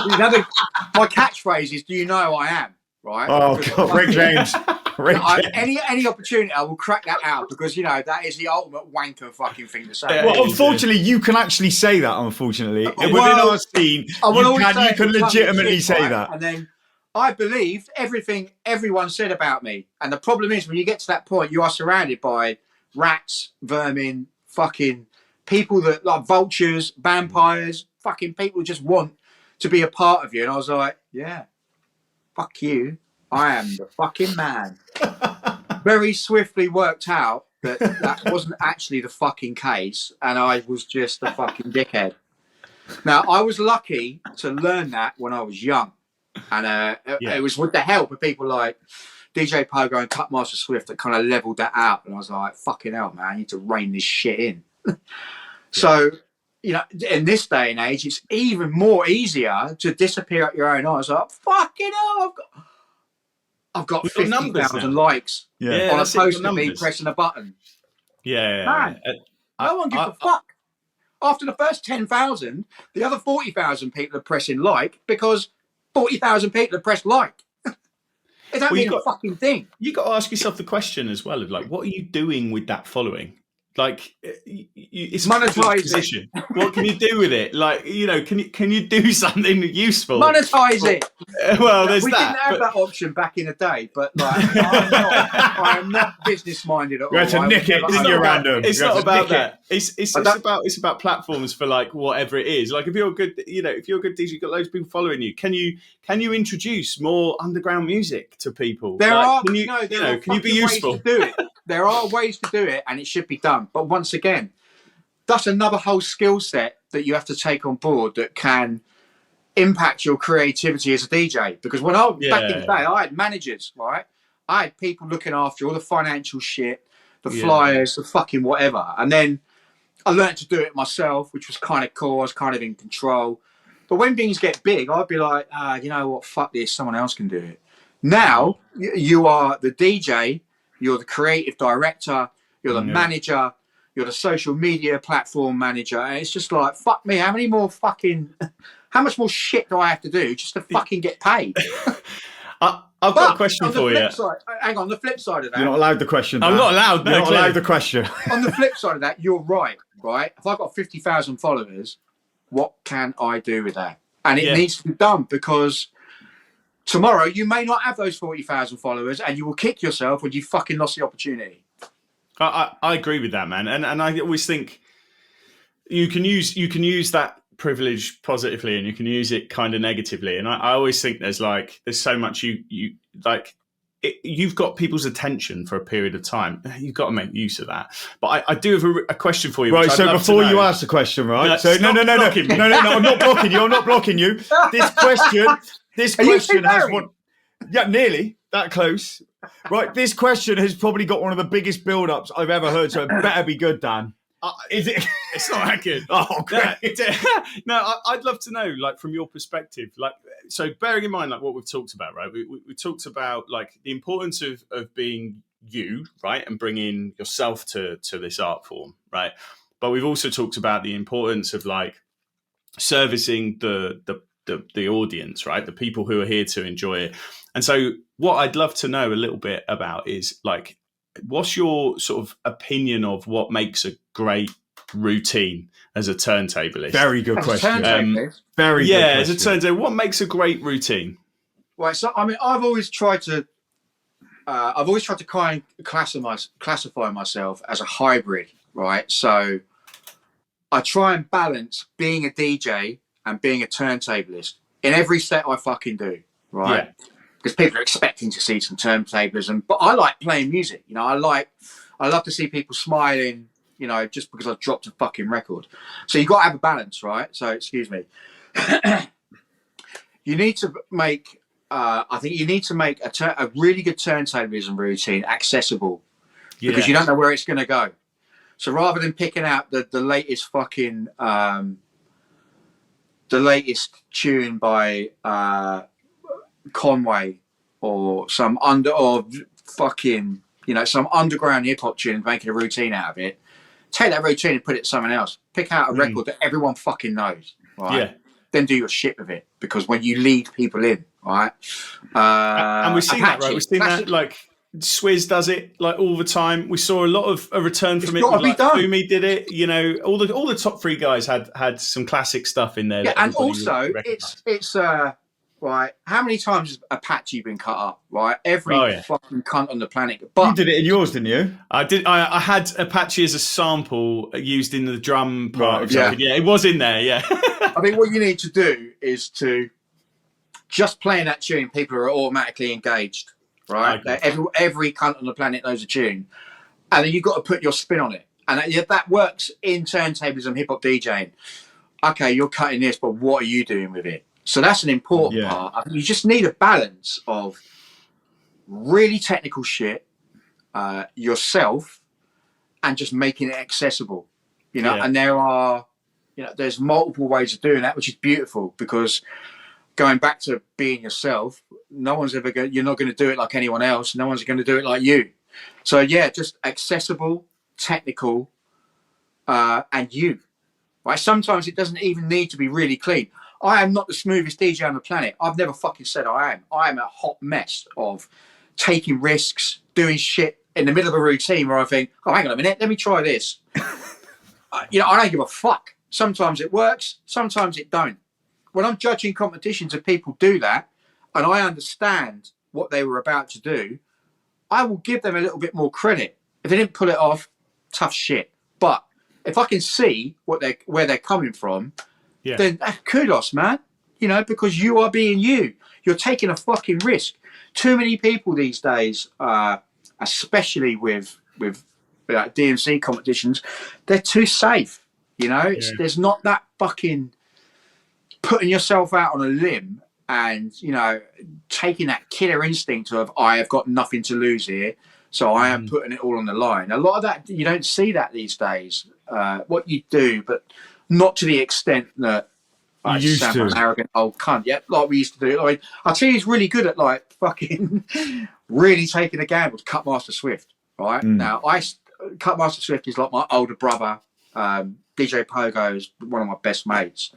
My catchphrase is, do you know who I am? Right? Oh, God, Rick James. Any opportunity, I will crack that out because, you know, that is the ultimate wanker fucking thing to say. Well, unfortunately, you can actually say that, unfortunately. Within our scene, you can legitimately say that. And then I believed everything everyone said about me. And the problem is, when you get to that point, you are surrounded by rats, vermin, fucking people that like vultures, vampires, fucking people who just want to be a part of you. And I was like, yeah, fuck you. I am the fucking man. Very swiftly worked out that wasn't actually the fucking case, and I was just a fucking dickhead. Now, I was lucky to learn that when I was young, and it was with the help of people like DJ Pogo and Cutmaster Swift that kind of leveled that out, and I was like, fucking hell, man, I need to rein this shit in. So, you know, in this day and age, it's even more easier to disappear at your own eyes. Like, fucking hell, I've got 50,000 likes on a post of me pressing a button. Man, no one gives a fuck. After the first 10,000, the other 40,000 people are pressing like because 40,000 people have pressed like. It don't mean a fucking thing. You got to ask yourself the question as well of like, what are you doing with that following? Like, it's monetizing. What can you do with it? Like, you know, can you do something useful? Monetize it. Well, there's we didn't have that option back in the day, but like, I am not business minded at all. You had to nick it, didn't you, Random? It's not about that. It's about platforms for like whatever it is. Like, if you're a good DJ, you've got loads of people following you. Can you introduce more underground music to people? Can you be useful? Ways to do it. There are ways to do it, and it should be done. But once again, that's another whole skill set that you have to take on board that can impact your creativity as a DJ. Because when back in the day, I had managers, right? I had people looking after all the financial shit, the flyers, the fucking whatever. And then I learned to do it myself, which was kind of cool. I was kind of in control. But when things get big, I'd be like, you know what? Fuck this. Someone else can do it. Now you are the DJ. You're the creative director, you're the manager, you're the social media platform manager. And it's just like, fuck me, how much more shit do I have to do just to fucking get paid? I've got a question for you. Hang on, the flip side of that. You're not allowed the question. I'm not allowed. You're not allowed the question. On the flip side of that, you're right? If I've got 50,000 followers, what can I do with that? And it needs to be done because tomorrow, you may not have those 40,000 followers, and you will kick yourself when you fucking lost the opportunity. I agree with that, man, and I always think you can use that privilege positively, and you can use it kind of negatively. And I always think there's so much you like. you've got people's attention for a period of time. You've got to make use of that. But I do have a question for you. Right. which I'd So love before to you know. ask the question, right? No, So no. stop blocking me. I'm not blocking you. I'm not blocking you. This question has one. Yeah, nearly that close. Right. This question has probably got one of the biggest build-ups I've ever heard. So it better be good, Dan. Is it? It's not that good. Oh, great. No, I'd love to know, like, from your perspective, like, so bearing in mind, like, what we've talked about, right? We talked about, like, the importance of being you, right, and bringing yourself to this art form, right? But we've also talked about the importance of, like, servicing the audience, right? The people who are here to enjoy it. And so what I'd love to know a little bit about is, like, what's your sort of opinion of what makes a great routine as a turntablist? Very good question. Very good question. As a turntable, what makes a great routine? Right. So I mean, I've always tried to kind of classify myself as a hybrid, right? So I try and balance being a DJ and being a turntablist in every set I fucking do, right? Yeah. Because people are expecting to see some turntablism, but I like playing music. You know, I love to see people smiling, you know, just because I've dropped a fucking record. So you've got to have a balance, right? So, excuse me. You need to make, I think you need to make a really good turntablism routine accessible, because you don't know where it's going to go. So rather than picking out the latest fucking, the latest tune by Conway or some fucking, you know, some underground hip hop tune and making a routine out of it, take that routine and put it to someone else. Pick out a record that everyone fucking knows, right? Yeah. Then do your shit with it, because when you lead people in, right? And we've seen that, right? We've seen classic. that, like, Swizz does it, like, all the time. We saw a return from it. Gotta be like, done. Fumi did it. You know, all the top three guys had some classic stuff in there. Yeah, that and everybody also would recognise. it's right. How many times has Apache been cut up? Right, every fucking cunt on the planet. But You did it in yours, didn't you? I did. I had Apache as a sample used in the drum part of yeah. something. Yeah, it was in there. Yeah. I think what you need to do is to just playing that tune, people are automatically engaged, right? Every cunt on the planet knows a tune, and then you've got to put your spin on it, and that works in turntablism, hip hop DJing. Okay, you're cutting this, but what are you doing with it? So that's an important part. I think you just need a balance of really technical shit, yourself, and just making it accessible. You know, and there are, you know, there's multiple ways of doing that, which is beautiful, because going back to being yourself, no one's ever going. You're not going to do it like anyone else. No one's going to do it like you. So yeah, just accessible, technical, and you. Right? Sometimes it doesn't even need to be really clean. I am not the smoothest DJ on the planet. I've never fucking said I am. I am a hot mess of taking risks, doing shit in the middle of a routine where I think, oh, hang on a minute, let me try this. You know, I don't give a fuck. Sometimes it works, sometimes it don't. When I'm judging competitions and people do that, and I understand what they were about to do, I will give them a little bit more credit. If they didn't pull it off, tough shit. But if I can see where they're coming from, then kudos, man. You know, because you are being you. You're taking a fucking risk. Too many people these days, especially with DMC competitions, they're too safe. You know, there's not that fucking putting yourself out on a limb and, you know, taking that killer instinct of, I have got nothing to lose here, so I am putting it all on the line. A lot of that, you don't see that these days. What you do, but not to the extent that I sound like an arrogant old cunt. Yeah, like we used to do. I mean, I'll tell you, he's really good at, like, fucking really taking a gamble. Cutmaster Swift, right? Now, Cutmaster Swift is like my older brother. DJ Pogo is one of my best mates.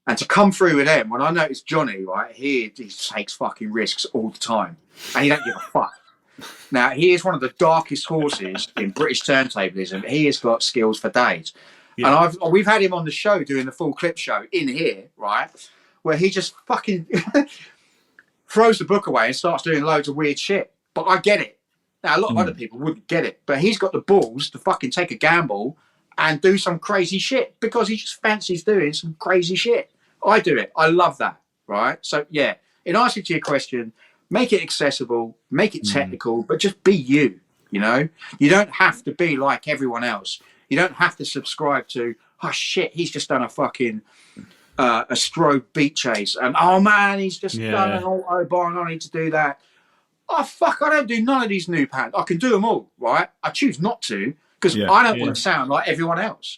And to come through with them, when I noticed Johnny, right, he takes fucking risks all the time. And he don't give a fuck. Now, he is one of the darkest horses in British turntablism. He has got skills for days. Yeah. And we've had him on the show doing the full clip show in here, right, where he just fucking throws the book away and starts doing loads of weird shit. But I get it. Now, a lot of other people wouldn't get it. But he's got the balls to fucking take a gamble and do some crazy shit because he just fancies doing some crazy shit. I do it. I love that, right? So, yeah, in answer to your question, Make it accessible, make it technical, but just be you. You know, you don't have to be like everyone else. You don't have to subscribe to, oh shit, he's just done a fucking a strobe beat chase, and oh man, he's just done an autobahn. I need to do that. Oh fuck, I don't do none of these new patterns. I can do them all, right? I choose not to because I don't want to sound like everyone else.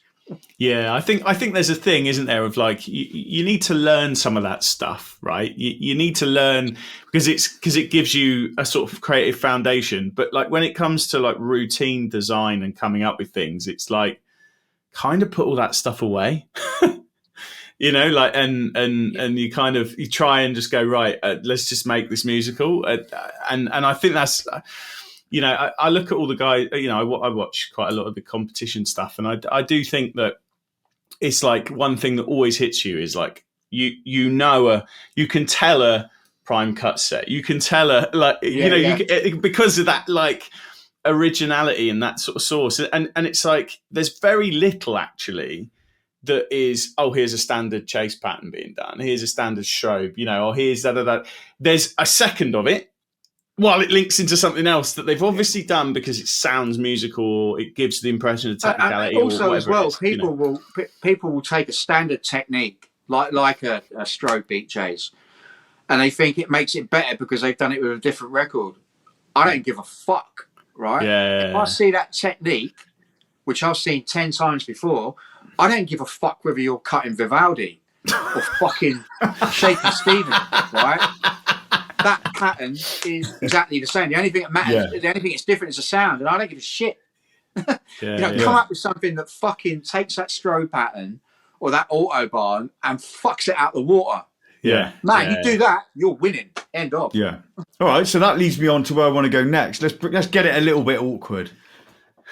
Yeah, I think there's a thing, isn't there, of like you need to learn some of that stuff, right? You need to learn because it gives you a sort of creative foundation. But like when it comes to like routine design and coming up with things, it's like kind of put all that stuff away. You know, like and you kind of you try and just go right. Let's just make this musical, and I think that's, you know, I look at all the guys. You know, I watch quite a lot of the competition stuff, and I do think that it's like one thing that always hits you is like you can tell a prime cut set. You can tell a like you can, because of that like originality and that sort of source, and it's like there's very little actually that is, oh, here's a standard chase pattern being done. Here's a standard strobe, you know, or here's that. There's a second of it while it links into something else that they've obviously done because it sounds musical, it gives the impression of technicality. Also, or as well, is, people will take a standard technique like a strobe beat chase, and they think it makes it better because they've done it with a different record. I don't give a fuck, right? Yeah. If I see that technique, which I've seen 10 times before, I don't give a fuck whether you're cutting Vivaldi or fucking Shaky Stevens, right? That pattern is exactly the same. The only thing that matters, the only thing that's different is the sound, and I don't give a shit. Come up with something that fucking takes that strobe pattern or that autobahn and fucks it out the water. Yeah. Man, you do that, you're winning. End of. Yeah. All right, so that leads me on to where I want to go next. Let's get it a little bit awkward.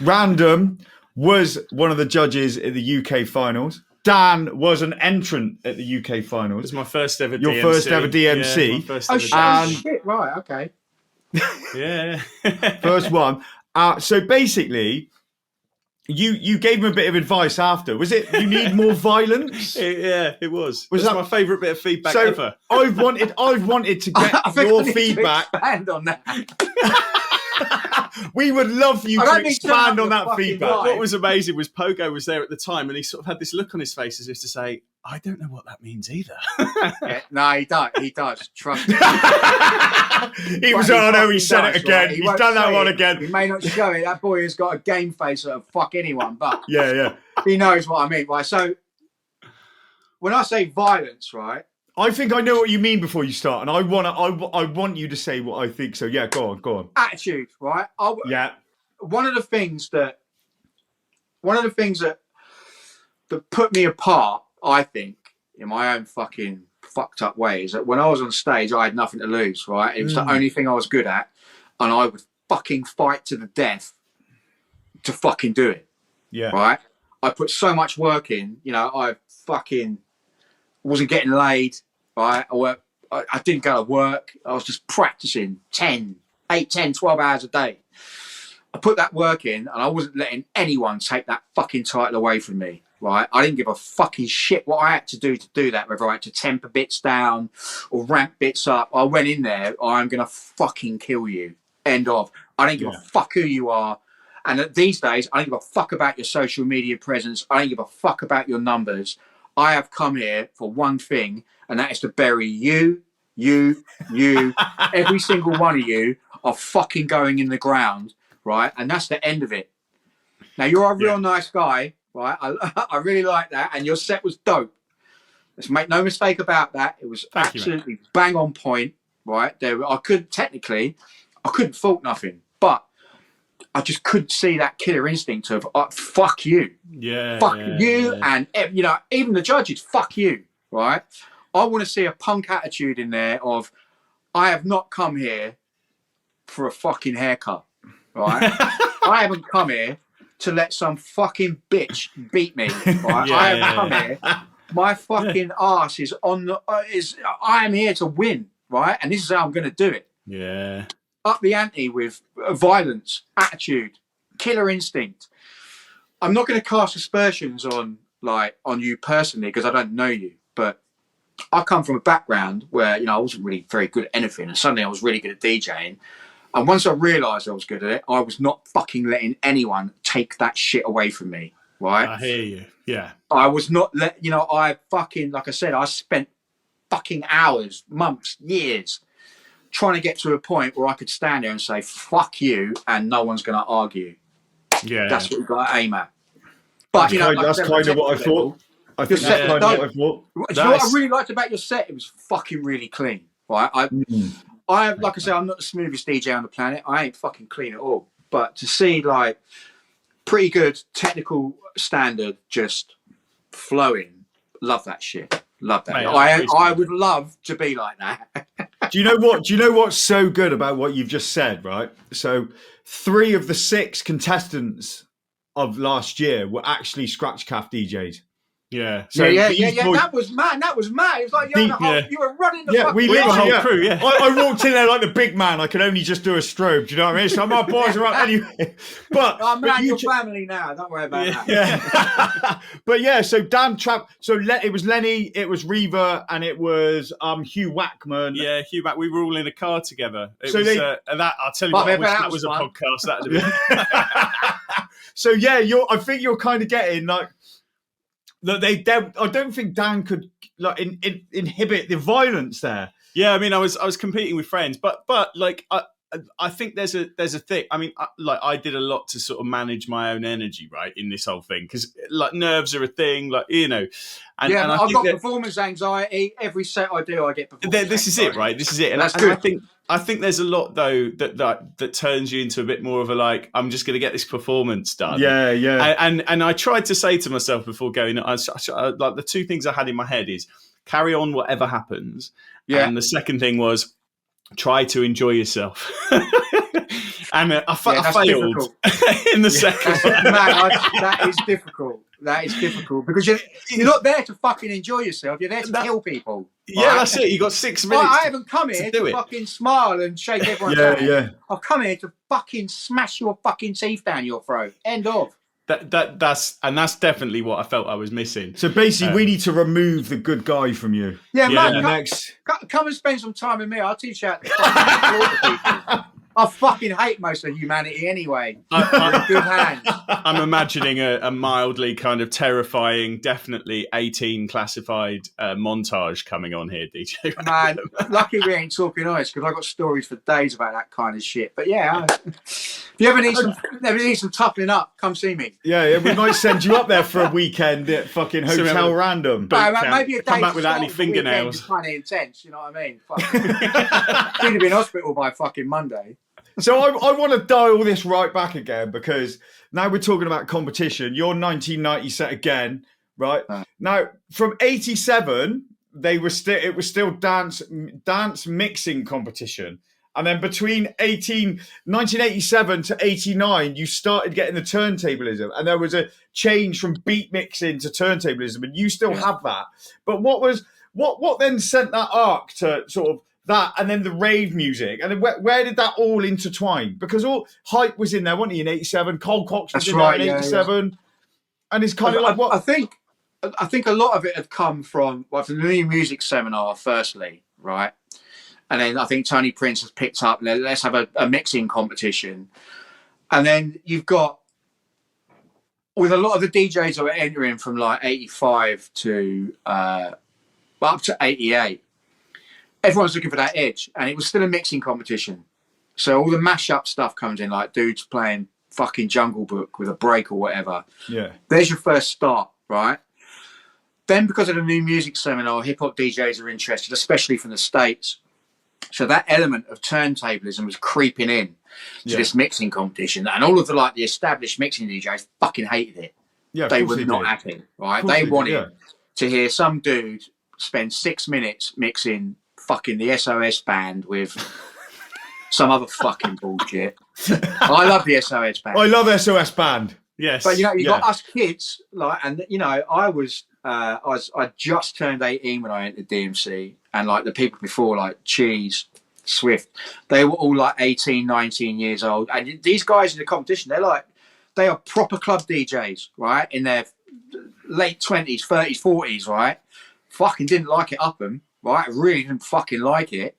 Random was one of the judges at the UK finals. Dan was an entrant at the UK finals. It was my first ever Your DMC. first ever DMC. Yeah, my first ever Shit, right, okay. Yeah. First one. So basically, you gave him a bit of advice after. Was it you need more violence? It was. Was That's that my favourite bit of feedback ever? I've wanted to get your feedback. Expand on that. We would love you to expand on that feedback. What was amazing was Pogo was there at the time, and he sort of had this look on his face as if to say, "I don't know what that means either." No, he does. He does. Trust me. He was. Oh no, he said it again. Right? He's done that one again. He may not show it. That boy has got a game face that'll fuck anyone. But yeah, he knows what I mean. Right. So when I say violence, right. I think I know what you mean before you start, and I want you to say what I think. So yeah, go on. Attitude, right? One of the things that put me apart, I think, in my own fucking fucked up way, is that when I was on stage, I had nothing to lose, right? It was the only thing I was good at, and I would fucking fight to the death to fucking do it. Yeah. Right? I put so much work in, you know, I fucking wasn't getting laid, right? I didn't go to work. I was just practicing 8, 10, 12 hours a day. I put that work in, and I wasn't letting anyone take that fucking title away from me, right? I didn't give a fucking shit what I had to do that, whether I had to temper bits down or ramp bits up. I went in there, I'm going to fucking kill you. End of. I don't give a fuck who you are. And these days, I don't give a fuck about your social media presence. I don't give a fuck about your numbers. I have come here for one thing, and that is to bury you, every single one of you are fucking going in the ground, right? And that's the end of it. Now, you're a real nice guy, right? I really like that, and your set was dope. Let's make no mistake about that. It was absolutely bang on point, right? I couldn't fault nothing, but I just couldn't see that killer instinct of fuck you, and you know, even the judges, fuck you, right? I want to see a punk attitude in there of, I have not come here for a fucking haircut, right? I haven't come here to let some fucking bitch beat me, right? I haven't come here. My fucking ass is on the I am here to win, right? And this is how I'm going to do it. Yeah. Up the ante with violence, attitude, killer instinct. I'm not going to cast aspersions on you personally because I don't know you, but I come from a background where, I wasn't really very good at anything, and suddenly I was really good at DJing. And once I realised I was good at it, I was not fucking letting anyone take that shit away from me, right? I hear you. Yeah. I was not I fucking, like I said, I spent fucking hours, months, years trying to get to a point where I could stand there and say, fuck you, and no one's going to argue. Yeah. That's what you've got to aim at. But, that's kind of what I thought. I think that's kind of what I thought. You know what I really liked about your set? It was fucking really clean, right? I like I say, I'm not the smoothest DJ on the planet. I ain't fucking clean at all. But to see like pretty good technical standard just flowing, love that shit. Love that. Mate, I would love to be like that. Do you know what? Do you know what's so good about what you've just said? Right. So 3 of the 6 contestants of last year were actually scratch calf DJs. Yeah. So yeah. That was mad. It was like you were running the we were the whole crew. Yeah. I walked in there like the big man. I could only just do a strobe. Do you know what I mean? So my boys are up anyway. But I'm around your family now. Don't worry about that. Yeah. But yeah. So Dan Trap. So it was Lenny. It was Reva, and it was Hugh Wackman. Yeah, Hugh Wackman. We were all in a car together. It so was that. I'll tell you what. I wish that was a podcast. That'd have been. So yeah, I think you're kind of getting like. That I don't think Dan could like inhibit the violence there. Yeah, I mean, I was competing with friends, but like I think there's a thing. I mean, I did a lot to sort of manage my own energy, right, in this whole thing, because like nerves are a thing, like and I've got performance anxiety. Every set I do, I get performance. This is it, right? This is it, and I think there's a lot though that turns you into a bit more of a like, I'm just going to get this performance done. Yeah. And I tried to say to myself before going, like the 2 things I had in my head is carry on whatever happens. Yeah. And the second thing was try to enjoy yourself. And I failed in the second one. Man, that is difficult. That is difficult because you're not there to fucking enjoy yourself. You're there to kill people. Yeah, right? That's it. You got 6 minutes. I haven't come here to fucking smile and shake everyone's hand. Yeah. I've come here to fucking smash your fucking teeth down your throat. End of. That's definitely what I felt I was missing. So basically, we need to remove the good guy from you. Yeah, man. Come and spend some time with me. I'll teach you how to fucking people. I fucking hate most of humanity anyway. Good hands. I'm imagining a mildly kind of terrifying, definitely 18 classified montage coming on here, DJ. Man, lucky we ain't talking ice because I've got stories for days about that kind of shit. But yeah, if you ever need some toughening up, come see me. Yeah, we might send you up there for a weekend at fucking Hotel Random. Maybe a day come back without any fingernails. Kind of intense, you know what I mean? Should have been in hospital by fucking Monday. So I want to dial this right back again because now we're talking about competition. Your 1990 set again, right? Now from 87, it was still dance mixing competition, and then between 1987 to 89, you started getting the turntablism, and there was a change from beat mixing to turntablism, and you still have that. But what then sent that arc to sort of that, and then the rave music, and then where did that all intertwine? Because all Hype was in there, wasn't he, in 87? Cole Cox was in there in 87, and it's kind of like what I think a lot of it had come from the new music seminar, firstly, right? And then I think Tony Prince has picked up, let's have a mixing competition, and then you've got with a lot of the DJs that were entering from like 85 to up to 88. Everyone's looking for that edge, and it was still a mixing competition. So all the mashup stuff comes in, like dudes playing fucking Jungle Book with a break or whatever. Yeah. There's your first start, right? Then because of the new music seminar, hip-hop DJs are interested, especially from the States. So that element of turntablism was creeping in to this mixing competition. And all of the established mixing DJs fucking hated it. Yeah, they were not happy, right? They wanted to hear some dude spend 6 minutes mixing fucking the SOS band with some other fucking bullshit. I love the SOS band. I love SOS band. Yes. But you got us kids, and I just turned 18 when I entered DMC, and like the people before, like Cheese, Swift, they were all like 18, 19 years old. And these guys in the competition, they are proper club DJs, right? In their late 20s, 30s, 40s, right? fucking didn't like it up them, right? I really didn't fucking like it.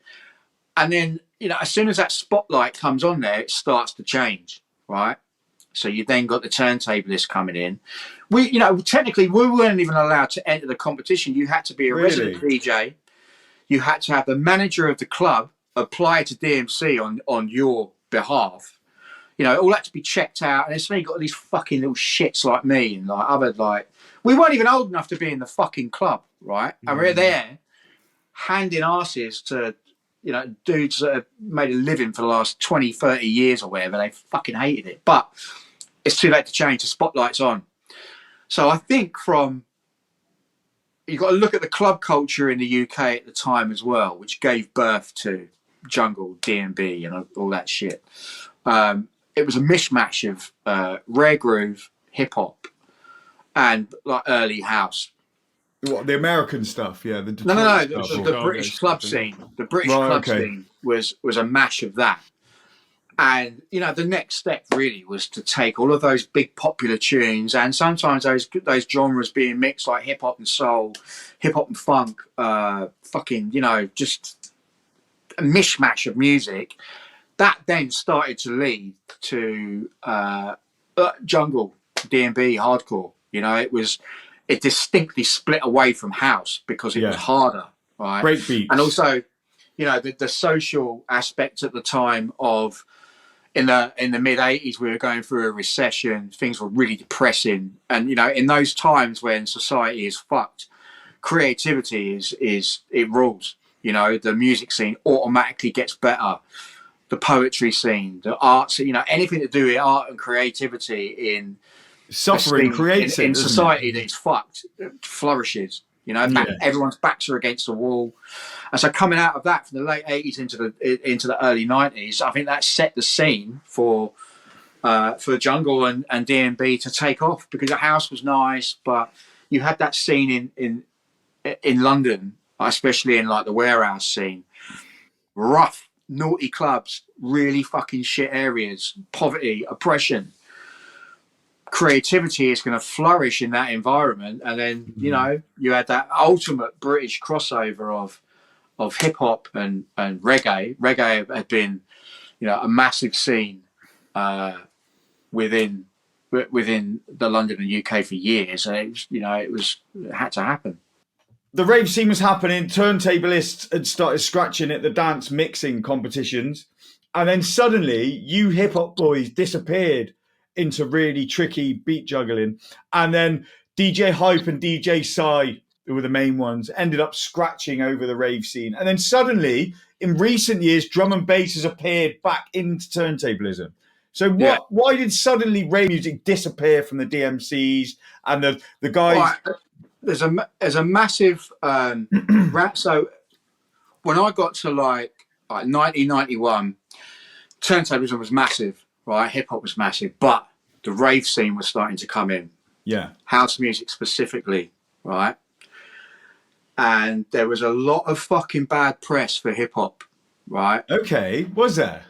And then, you know, as soon as that spotlight comes on there, it starts to change, right? So you then got the turntablist coming in. We, you know, technically we weren't even allowed to enter the competition. You had to be a resident DJ. You had to have the manager of the club apply to DMC on your behalf. You know, it all had to be checked out. And it's me got these fucking little shits like me and like other like, we weren't even old enough to be in the fucking club, right? And we're there handing asses to, you know, dudes that have made a living for the last 20, 30 years or whatever. They fucking hated it. But it's too late to change. The spotlight's on. So I think you've got to look at the club culture in the UK at the time as well, which gave birth to jungle, D&B, and all that shit. It was a mishmash of rare groove, hip hop, and like early house. What, the American stuff? Yeah, the the British club scene. The British club scene was a mash of that. And, you know, the next step really was to take all of those big popular tunes and sometimes those genres being mixed like hip hop and soul, hip hop and funk, fucking, you know, just a mishmash of music. That then started to lead to jungle, D&B, hardcore. You know, it distinctly split away from house because it was harder, right? Breakbeats. And also, you know, the social aspect at the time of, in the mid 80s, we were going through a recession. Things were really depressing, and you know, in those times when society is fucked, creativity it rules. You know, the music scene automatically gets better. The poetry scene, the arts, you know, anything to do with art and creativity in suffering creates in society that's fucked, flourishes. You know, everyone's backs are against the wall. And so coming out of that from the late 80s into the early 90s, I think that set the scene for jungle and D&B to take off, because the house was nice, but you had that scene in London, especially in like the warehouse scene, rough, naughty clubs, really fucking shit areas, poverty, oppression. Creativity is going to flourish in that environment, and then you know you had that ultimate British crossover of hip hop and reggae. Reggae had been, you know, a massive scene within the London and UK for years, and it had to happen. The rave scene was happening. Turntablists had started scratching at the dance mixing competitions, and then suddenly you hip hop boys disappeared into really tricky beat juggling, and then DJ Hype and DJ Psy, who were the main ones, ended up scratching over the rave scene. And then suddenly, in recent years, drum and bass has appeared back into turntablism. So why did suddenly rave music disappear from the DMCs and the guys? Right. There's a massive rap. So when I got to like 1991, turntablism was massive. Right, hip hop was massive, but the rave scene was starting to come in. Yeah, house music specifically, right? And there was a lot of fucking bad press for hip hop, right? Okay, was there?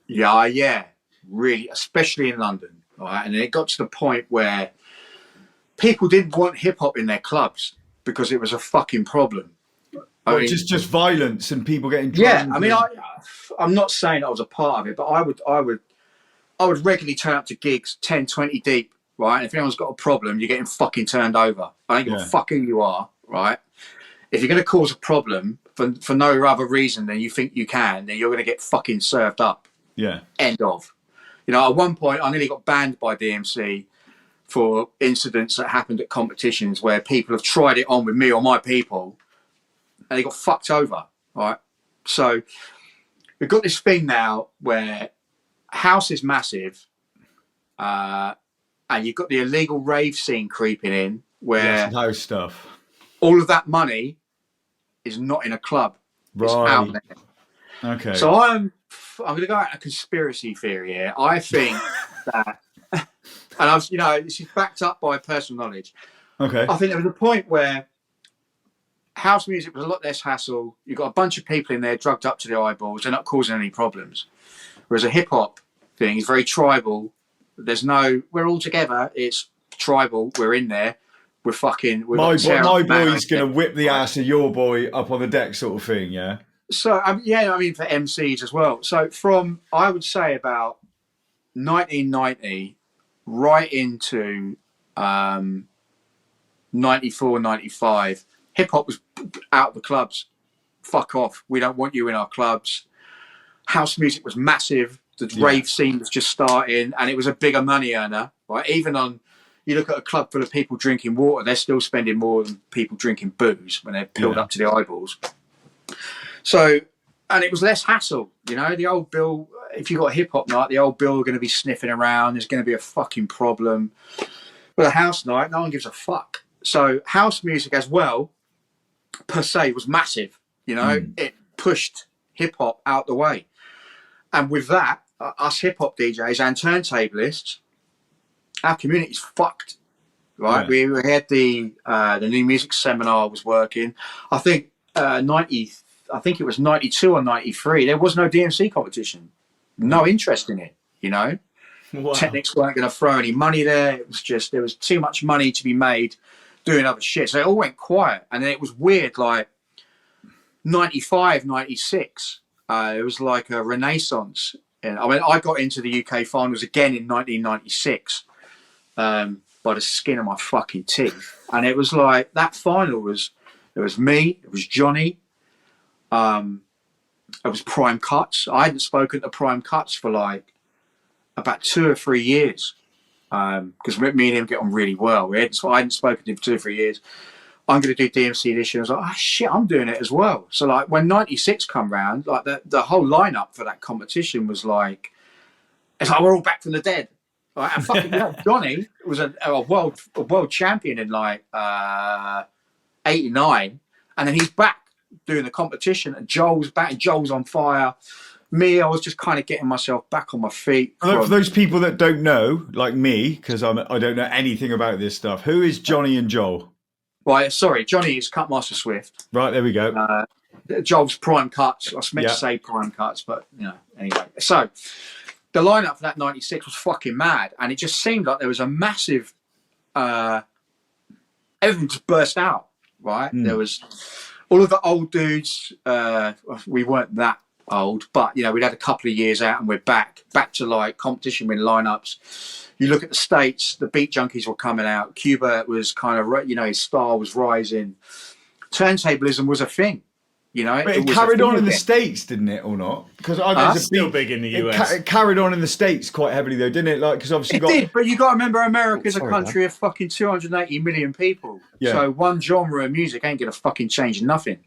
Yeah, really, especially in London, right? And it got to the point where people didn't want hip hop in their clubs because it was a fucking problem. I mean, just violence and people getting drunk. Yeah, I mean, I'm not saying I was a part of it, but I would regularly turn up to gigs 10, 20 deep, right? And if anyone's got a problem, you're getting fucking turned over. I don't give a fuck who you are, right? If you're going to cause a problem for no other reason than you think you can, then you're going to get fucking served up. Yeah. End of. You know, at one point, I nearly got banned by DMC for incidents that happened at competitions where people have tried it on with me or my people, and they got fucked over, right? So we've got this thing now where house is massive, and you've got the illegal rave scene creeping in, where house stuff, all of that money is not in a club, it's out there. Okay, so I'm going to go out a conspiracy theory here. I think that, and this is backed up by personal knowledge. Okay, I think there was a point where house music was a lot less hassle. You've got a bunch of people in there drugged up to the eyeballs. They're not causing any problems. Whereas a hip hop thing is very tribal. We're all together. It's tribal. We're in there. we're fucking. My boy's going to whip the ass of your boy up on the deck, sort of thing. Yeah. So yeah, I mean for MCs as well. So I would say about 1990 right into 94, 95, hip hop was out of the clubs. Fuck off. We don't want you in our clubs. House music was massive. The rave scene was just starting, and it was a bigger money earner. Right? Even on, you look at a club full of people drinking water, they're still spending more than people drinking booze when they're pilled up to the eyeballs. So, and it was less hassle. You know, the old bill, if you got a hip hop night, the old bill are going to be sniffing around. There's going to be a fucking problem. But a house night, no one gives a fuck. So house music as well, per se, was massive. You know, it pushed hip hop out the way. And with that, us hip hop DJs and turntablists, our community's fucked, right? Yeah. We had the new music seminar was working. I think it was 92 or 93. There was no DMC competition, no interest in it. You know, Technics weren't going to throw any money there. It was just there was too much money to be made doing other shit. So it all went quiet, and then it was weird. Like 95, 96. It was like a renaissance. And I mean, I got into the UK finals again in 1996 by the skin of my fucking teeth. And it was like, that final was, it was me, it was Johnny, it was Prime Cuts. I hadn't spoken to Prime Cuts for like about 2 or 3 years because me and him get on really well. So I hadn't spoken to him for 2 or 3 years. I'm going to do DMC this year. I was like, oh shit, I'm doing it as well. So like when 96 come round, like the whole lineup for that competition was like, it's like we're all back from the dead. Like, and fucking Johnny was a world champion in like 89, and then he's back doing the competition. And Joel's back. And Joel's on fire. Me, I was just kind of getting myself back on my feet. For those people that don't know, like me, because I don't know anything about this stuff. Who is Johnny and Joel? Right, sorry, Johnny is Cutmaster Swift. Right, there we go. Joel's Prime Cuts. I was meant to say Prime Cuts, but you know, anyway. So the lineup for that 96 was fucking mad, and it just seemed like there was a massive everything just burst out, right? There was all of the old dudes, we weren't that old, but you know, we'd had a couple of years out and we're back to like competition with lineups. You look at the States, the Beat Junkies were coming out. Cuba was kind of, you know, his star was rising. Turntablism was a thing, you know. But it carried on in the States, didn't it, or not? Because it's still big in the US. It carried on in the States quite heavily, though, didn't it? Like, because obviously it did, but you got to remember, America's a country of fucking 280 million people. Yeah. So one genre of music ain't gonna fucking change nothing.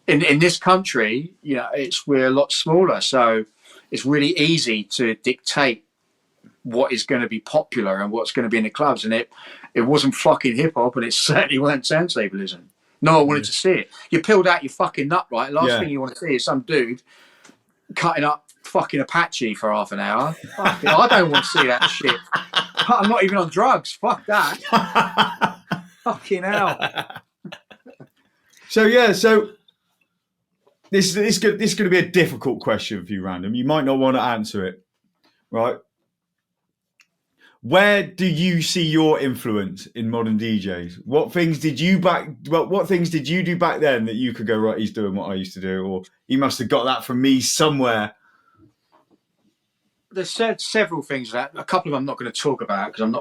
In this country, you know, we're a lot smaller, so it's really easy to dictate what is going to be popular and what's going to be in the clubs, and it wasn't fucking hip hop, and it certainly weren't turntablism. No one wanted to see it. You peeled out your fucking nut, right? Last thing you want to see is some dude cutting up fucking Apache for half an hour. Fucking, I don't want to see that shit. I'm not even on drugs. Fuck that. Fucking hell. So this is going to be a difficult question for you, Random. You might not want to answer it, right? Where do you see your influence in modern DJs? What things did you do back then that you could go, right, he's doing what I used to do, or he must have got that from me somewhere? There's several things that a couple of them I'm not going to talk about because I'm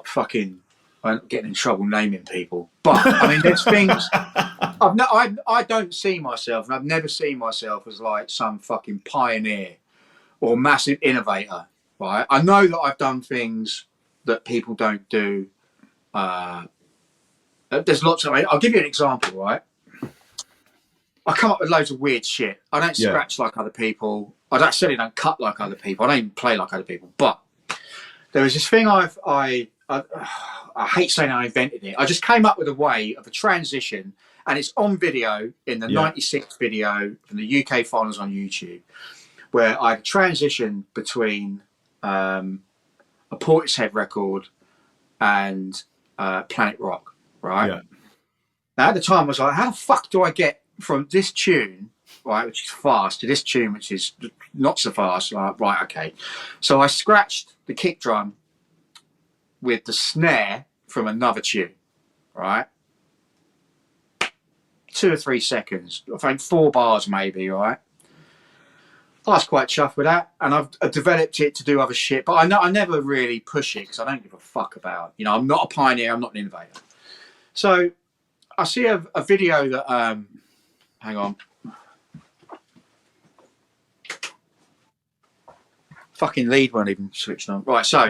getting in trouble naming people. But I mean, there's things I don't see myself, and I've never seen myself as like some fucking pioneer or massive innovator. Right? I know that I've done things that people don't do. There's lots of. I'll give you an example, right? I come up with loads of weird shit. I don't scratch like other people. I certainly don't cut like other people. I don't even play like other people. But there was this thing I hate saying I invented it. I just came up with a way of a transition, and it's on video in the 96 video from the UK finals on YouTube, where I transitioned between a Portishead record and Planet Rock, right? Yeah. Now at the time I was like, how the fuck do I get from this tune, right, which is fast, to this tune, which is not so fast? Like, right, okay. So I scratched the kick drum with the snare from another tune, right? 2 or 3 seconds. I think 4 bars maybe, right? I was quite chuffed with that, and I've developed it to do other shit. But I never really push it because I don't give a fuck about. You know, I'm not a pioneer. I'm not an innovator. So I see a video that. Hang on. Fucking lead won't even switch on. Right, so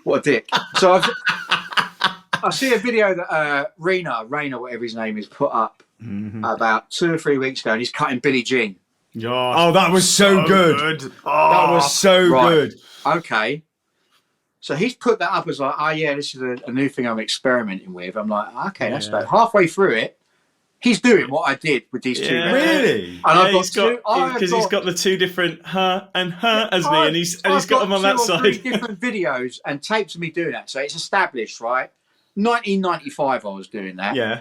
what a dick. So I see a video that Rayner, whatever his name is, put up about 2 or 3 weeks ago, and he's cutting Billie Jean. Oh, that was so good. That was so good. Okay. So he's put that up as like, oh yeah, this is a new thing I'm experimenting with. I'm like, okay, that's bad. Halfway through it, he's doing what I did with these 2 records. Really? And I've he's got the 2 different her and her, hasn't he? And he's got them on that side. 2 or 3 different videos and tapes of me doing that. So it's established, right? 1995 I was doing that. Yeah.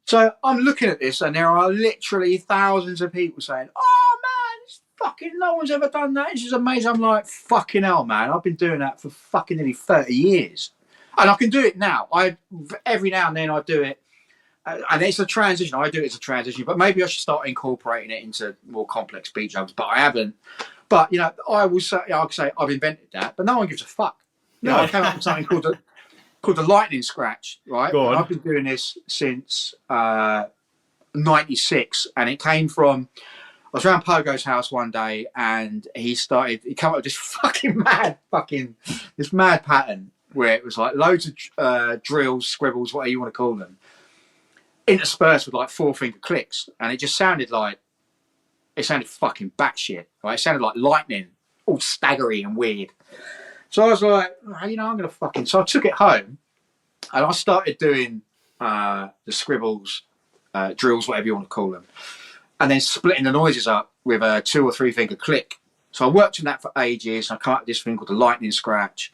So I'm looking at this, and there are literally thousands of people saying, "Oh man, it's fucking no one's ever done that. This is amazing." I'm like, "Fucking hell, man! I've been doing that for fucking nearly 30 years, and I can do it now. Every now and then I do it, and it's a transition. I do it as a transition, but maybe I should start incorporating it into more complex beat jumps. But I haven't. But you know, I'll say I've invented that, but no one gives a fuck. You know, I came up with something called the lightning scratch, right? I've been doing this since 96, and it came from, I was around Pogo's house one day, and he came up with this mad pattern where it was like loads of drills, scribbles, whatever you want to call them, interspersed with like 4-finger clicks, and it just sounded fucking batshit, right? It sounded like lightning, all staggery and weird. So I was like, you know, I'm going to fucking... So I took it home, and I started doing the scribbles, drills, whatever you want to call them, and then splitting the noises up with a 2 or 3 finger click. So I worked on that for ages, and I came up with this thing called the lightning scratch,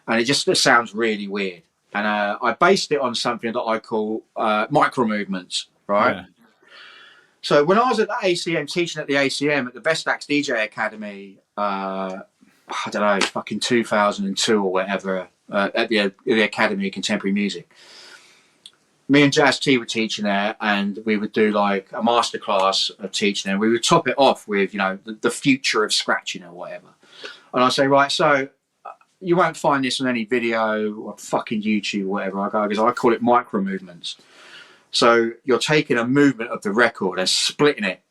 and it sounds really weird. And I based it on something that I call micro movements, right? Yeah. So when I was at the ACM, teaching at the ACM, at the Best Acts DJ Academy, I don't know, fucking 2002 or whatever, at the Academy of Contemporary Music. Me and Jazz T were teaching there, and we would do like a masterclass of teaching, and we would top it off with, you know, the future of scratching or whatever. And I say, right, so you won't find this on any video or fucking YouTube or whatever. I go, because I call it micro movements. So you're taking a movement of the record and splitting it.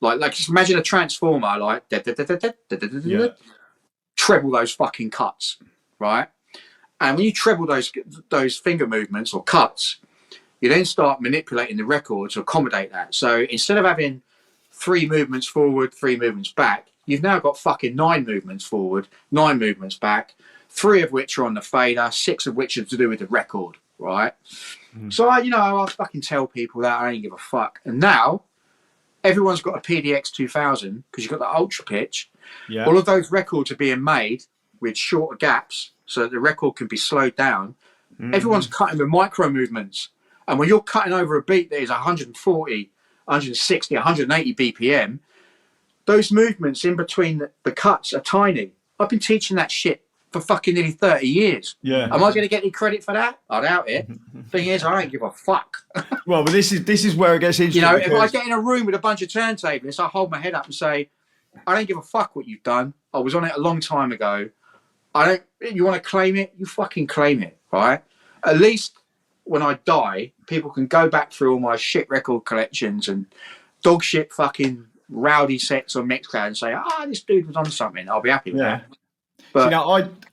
Like just imagine a transformer, like treble those fucking cuts, right? And when you treble those finger movements or cuts, you then start manipulating the record to accommodate that. So instead of having 3 movements forward, 3 movements back, you've now got fucking 9 movements forward, 9 movements back, 3 of which are on the fader, 6 of which are to do with the record, right? So I fucking tell people that I ain't give a fuck. And now everyone's got a PDX 2000 because you've got the ultra pitch. Yeah. All of those records are being made with shorter gaps so that the record can be slowed down. Everyone's cutting with micro movements. And when you're cutting over a beat that is 140, 160, 180 BPM, those movements in between the cuts are tiny. I've been teaching that shit for fucking nearly 30 years. Yeah. Am I going to get any credit for that? I doubt it. Thing is, I don't give a fuck. Well, but this is where it gets interesting. You know, if I get in a room with a bunch of turntablists, I hold my head up and say, I don't give a fuck what you've done. I was on it a long time ago. You want to claim it? You fucking claim it, right? At least when I die, people can go back through all my shit record collections and dog shit fucking rowdy sets on Mixcloud and say, this dude was on something. I'll be happy with that. But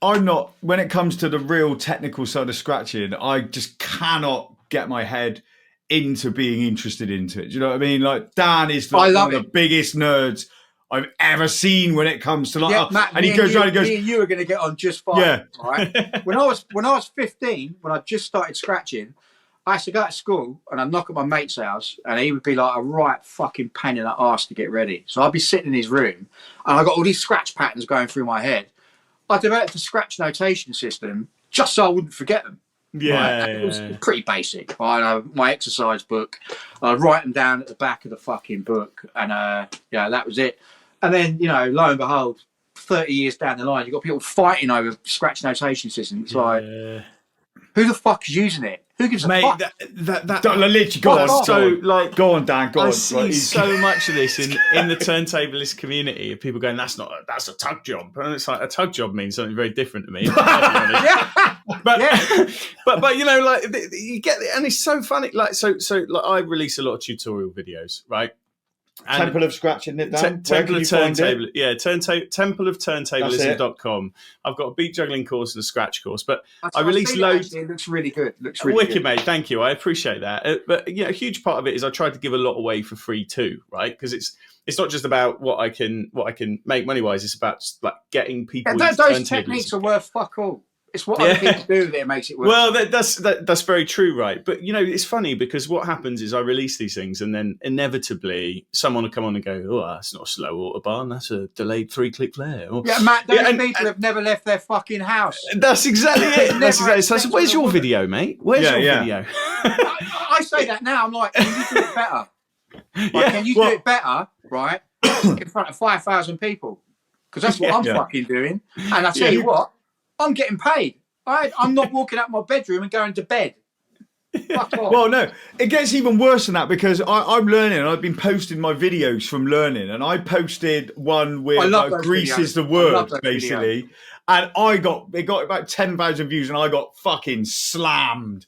I'm not, when it comes to the real technical side of scratching, I just cannot get my head into being interested into it. Do you know what I mean? Like, Dan is one of the biggest nerds I've ever seen when it comes to like, Matt, and he goes around and goes, me and you are going to get on just fine. Yeah. Right? When I was 15, when I just started scratching, I used to go to school and I'd knock at my mate's house and he would be like a right fucking pain in the arse to get ready. So I'd be sitting in his room and I got all these scratch patterns going through my head. I developed a scratch notation system just so I wouldn't forget them. Yeah, right? It was pretty basic. Right? My exercise book, I'd write them down at the back of the fucking book, and that was it. And then, lo and behold, 30 years down the line, you've got people fighting over scratch notation systems. It's like, who the fuck is using it? Who gives a Mate, fuck? Literally, go on. So, like, go on, Dan. Go on. I see so much of this in the turntablist community of people going, that's a tug job. And it's like, a tug job means something very different to me. But you know, like, you get it, and it's so funny. Like, so like, I release a lot of tutorial videos, right? And Temple of Scratching it down. Temple of Turntable, yeah, Temple of Turntablism.com. I've got a beat juggling course and a scratch course, but I release loads. It looks really good. Looks really wicked, good. mate. Thank you. I appreciate that. But a huge part of it is I try to give a lot away for free too, right? Because it's not just about what I can make money wise. It's about just like getting people. Yeah, those techniques are worth fuck all. It's what other people do that makes it work. Well, that's very true, right? But, you know, it's funny because what happens is I release these things and then inevitably someone will come on and go, oh, that's not a slow autobahn, that's a delayed 3-click flare. Or, yeah, Matt, those people have never left their fucking house. That's exactly it. That's exactly. So where's your video, mate? Where's your video? I say that now. I'm like, can you do it better? Can you do it better, right, in front of 5,000 people? Because that's what I'm fucking doing. And I tell you what, I'm getting paid. I'm not walking out my bedroom and going to bed. Fuck off. Well, no, it gets even worse than that because I'm learning. I've been posting my videos from learning, and I posted one with Greece is the word, basically. And it got about 10,000 views, and I got fucking slammed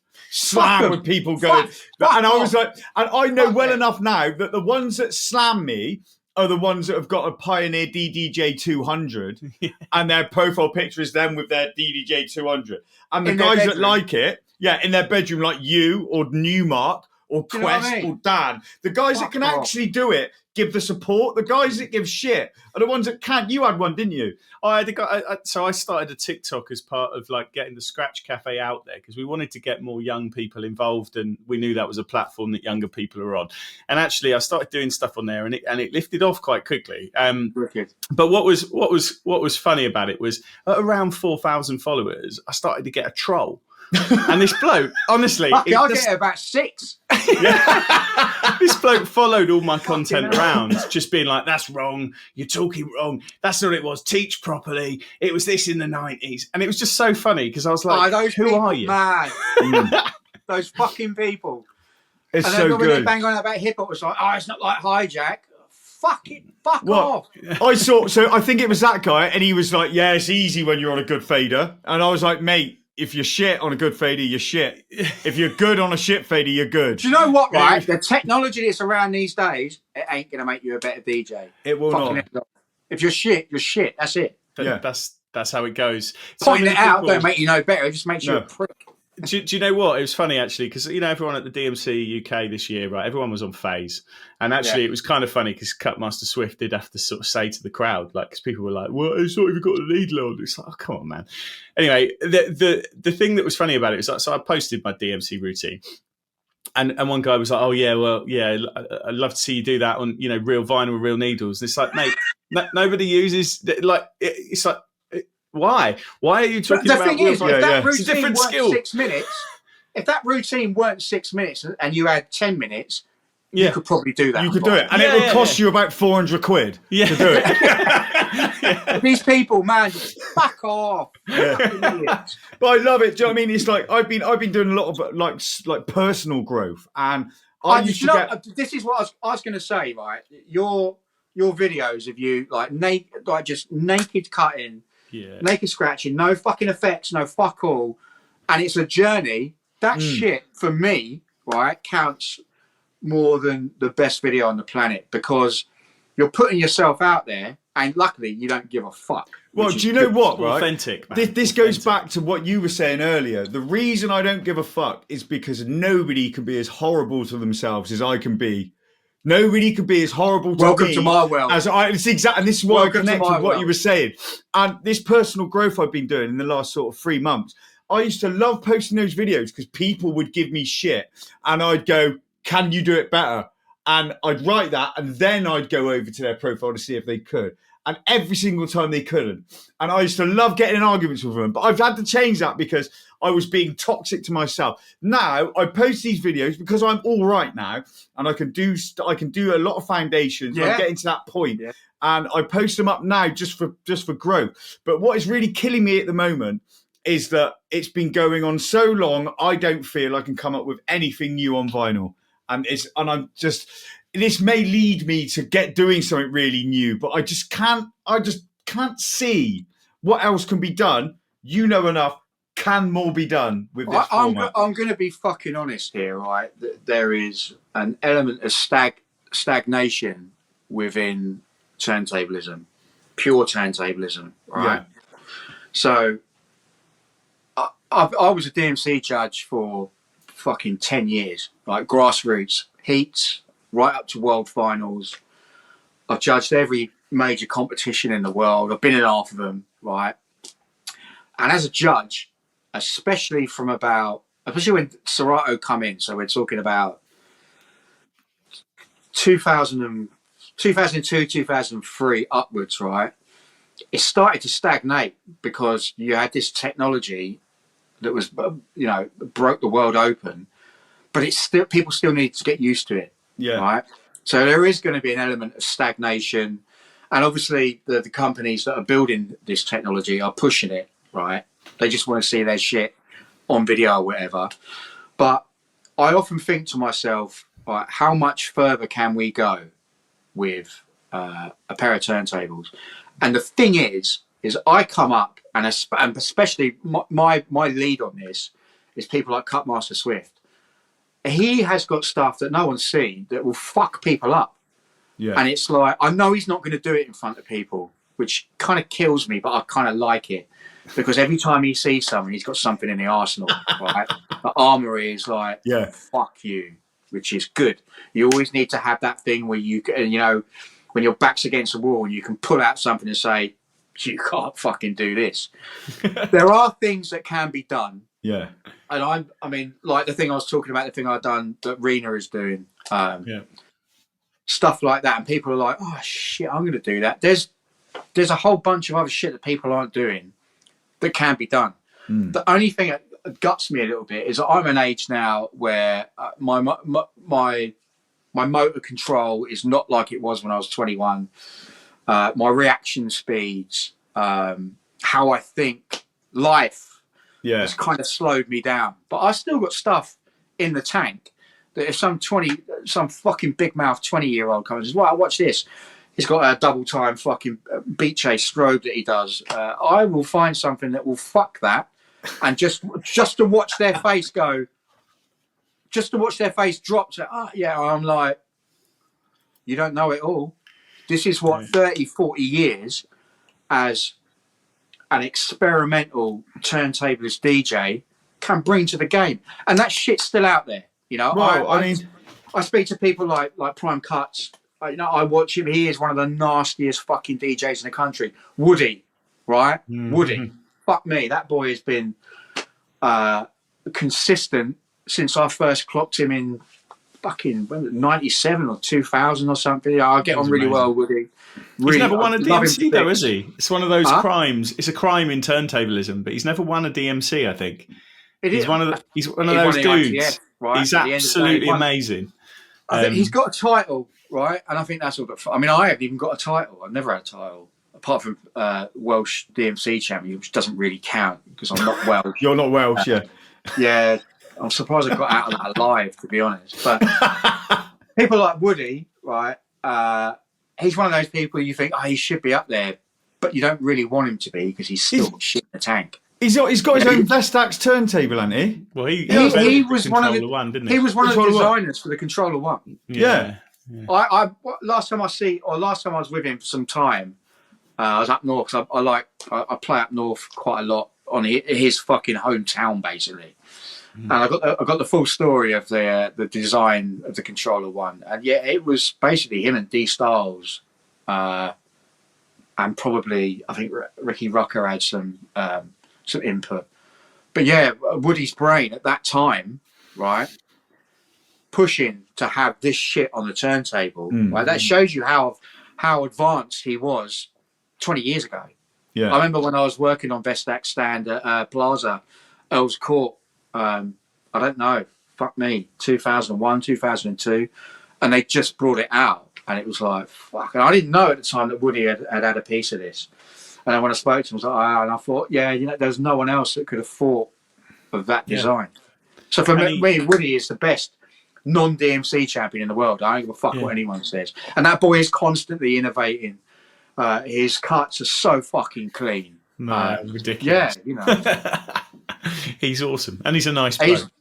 with people going. And I was like, and I know well enough now that the ones that slam me are the ones that have got a Pioneer DDJ 200 and their profile picture is them with their DDJ 200. And the guys that like it, in their bedroom, like you or Newmark or Quest or Dan, the guys that can actually do it give the support. The guys that give shit are the ones that can't. You had one, didn't you? I had a guy, so I started a TikTok as part of like getting the Scratch Cafe out there because we wanted to get more young people involved, and we knew that was a platform that younger people are on. And actually, I started doing stuff on there, and it lifted off quite quickly. But what was funny about it was at around 4,000 followers, I started to get a troll. And this bloke, honestly, I get about 6. This bloke followed all my content around, just being like, "That's wrong. You're talking wrong. That's not what it was. Teach properly. It was this in the 90s." And it was just so funny because I was like, "Who are you?" Mad. Those fucking people. It's and so then good. When they bang on about hip hop, it's like, "Oh, it's not like hijack." Fuck off. So I think it was that guy, and he was like, "Yeah, it's easy when you're on a good fader," and I was like, "Mate, if you're shit on a good fader, you're shit. If you're good on a shit fader, you're good." Do you know what, right? The technology that's around these days, it ain't going to make you a better DJ. It will not. If you're shit, you're shit. That's it. That's how it goes. Pointing it out don't make you no better. It just makes you a prick. Do you know what? It was funny, actually, because, you know, everyone at the DMC UK this year, right, everyone was on phase. And actually, it was kind of funny because Cutmaster Swift did have to sort of say to the crowd, like, because people were like, "Well, it's not even got a needle on." It's like, oh, come on, man. Anyway, the thing that was funny about it was, so I posted my DMC routine. And one guy was like, "Oh, yeah, well, yeah, I'd love to see you do that on, you know, real vinyl with real needles." And it's like, mate, nobody uses, like, it's like, why are you talking about? The thing is, if that it's a different skill. 6 minutes, if that routine weren't 6 minutes and you had 10 minutes, you could probably do that. You could do it, and it would cost you about 400 quid to do it. These people, man, just fuck off. But I love it. Do you know what I mean? It's like I've been doing a lot of like personal growth, and this is what I was going to say. Right, your videos of you like just naked cutting. Naked scratching, no fucking effects, no fuck all, and it's a journey. That shit for me, right, counts more than the best video on the planet because you're putting yourself out there, and luckily you don't give a fuck. Well, do you know what, right? Authentic, man. This goes back to what you were saying earlier. The reason I don't give a fuck is because nobody can be as horrible to themselves as I can be. Nobody could be as horrible to Welcome me to my world. As I. It's exactly, and this is why I connect with what world. you were saying. And this personal growth I've been doing in the last sort of 3 months, I used to love posting those videos because people would give me shit, and I'd go, "Can you do it better?" And I'd write that, and then I'd go over to their profile to see if they could. And every single time they couldn't. And I used to love getting in arguments with them. But I've had to change that because I was being toxic to myself. Now I post these videos because I'm all right now, and I can do a lot of foundations. I'm getting to that point, and I post them up now just for growth. But what is really killing me at the moment is that it's been going on so long. I don't feel I can come up with anything new on vinyl, and I'm just. This may lead me to doing something really new, but I just can't see what else can be done. You know enough. Can more be done with this format? I'm going to be fucking honest here, right? There is an element of stagnation within turntablism, pure turntablism, right? Yeah. So I was a DMC judge for fucking 10 years, like grassroots, heats, right up to world finals. I've judged every major competition in the world. I've been in half of them, right? And as a judge, especially when Serato come in, so we're talking about 2002, 2003 upwards, right? It started to stagnate because you had this technology that was, broke the world open, but people still need to get used to it. Yeah. Right. So there is going to be an element of stagnation, and obviously the companies that are building this technology are pushing it. Right. They just want to see their shit on video or whatever. But I often think to myself, right, how much further can we go with a pair of turntables? And the thing is I come up, and especially my lead on this is people like Cutmaster Swift. He has got stuff that no one's seen that will fuck people up. Yeah. And it's like, I know he's not going to do it in front of people, which kind of kills me, but I kind of like it. Because every time he sees someone, he's got something in the arsenal, right? The armory is like, fuck you, which is good. You always need to have that thing where you can, when your back's against the wall and you can pull out something and say, you can't fucking do this. There are things that can be done. Yeah. And I mean, like the thing I was talking about, the thing I've done that Rena is doing, stuff like that. And people are like, oh shit, I'm going to do that. There's a whole bunch of other shit that people aren't doing that can be done. The only thing that guts me a little bit is I'm an age now where my motor control is not like it was when I was 21. My reaction speeds, how I think, life has kind of slowed me down. But I still got stuff in the tank that if some fucking big mouth 20-year-old comes and says, well, watch this. He's got a double time fucking beat chase strobe that he does. I will find something that will fuck that, and just to watch their face go, just to watch their face drop. So, I'm like, you don't know it all. This is what 30, 40 years as an experimental turntablist DJ can bring to the game, and that shit's still out there. Well, I speak to people like Prime Cuts. I watch him. He is one of the nastiest fucking DJs in the country. Woody, right? Woody. Fuck me. That boy has been consistent since I first clocked him in fucking 97 or 2000 or something. I get on really well with Woody. Really, he's never won a DMC though, is he? It's one of those crimes. It's a crime in turntablism, but he's never won a DMC, I think. He's one of those dudes. ITF, right? He's absolutely amazing. I think he's got a title, right? And I think that's all. I mean, I haven't even got a title. I've never had a title apart from Welsh DMC champion, which doesn't really count because I'm not Welsh. You're not Welsh, yeah. I'm surprised I got out of that alive, to be honest. But people like Woody, right? He's one of those people you think, he should be up there, but you don't really want him to be because he's still shit in the tank. He's got his own Vestax turntable, hasn't he? Well, he was one of the one, didn't he? He was one of the designers for the Controller One. Yeah. Last time I was with him for some time, I was up north. Cause I play up north quite a lot on his fucking hometown, basically. And I got the full story of the design of the Controller One, and it was basically him and D Styles, and probably I think Ricky Rucker had some input. But Woody's brain at that time, right, pushing to have this shit on the turntable, right? That shows you how advanced he was 20 years ago. Yeah, I remember when I was working on Vestax stand at Plaza, Earls Court. I don't know, fuck me, 2001, 2002, and they just brought it out, and it was like, fuck. And I didn't know at the time that Woody had a piece of this. And then when I spoke to him, I was like, and I thought, there's no one else that could have thought of that design. So for me, Woody is the best non-DMC champion in the world. I don't give a fuck what anyone says. And that boy is constantly innovating. His cuts are so fucking clean. Ridiculous. Yeah, he's awesome, and he's a nice bloke.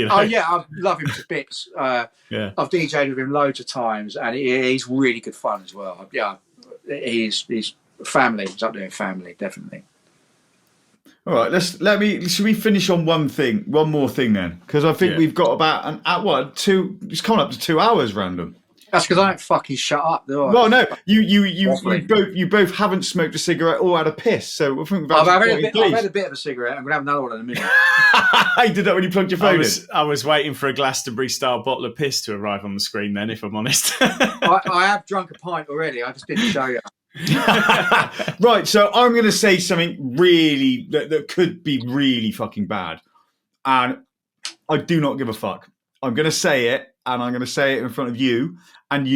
Oh yeah, I love him to bits. I've DJed with him loads of times, and he's really good fun as well. Yeah, he's family. He's up there in family, definitely. All right, should we finish on one more thing then? Because I think we've got about it's coming up to 2 hours, Random. That's because I don't fucking shut up, do I? Well, no, you both haven't smoked a cigarette or had a piss, so I think I've had a bit of a cigarette. I'm gonna have another one in a minute. I did that when you plugged your phone in. I was waiting for a Glastonbury style bottle of piss to arrive on the screen. Then, if I'm honest, I have drunk a pint already. I just didn't show you. Right, so I'm going to say something really that could be really fucking bad, and I do not give a fuck. I'm going to say it, and I'm going to say it in front of you, and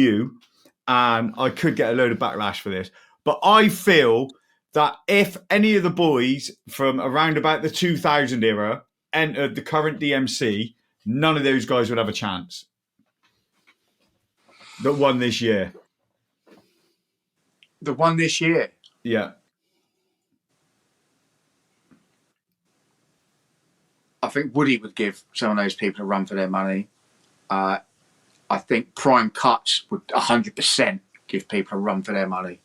I could get a load of backlash for this, but I feel that if any of the boys from around about the 2000 era entered the current DMC, none of those guys would have a chance that won this year. The one this year? Yeah. I think Woody would give some of those people a run for their money. I think Prime Cuts would 100% give people a run for their money.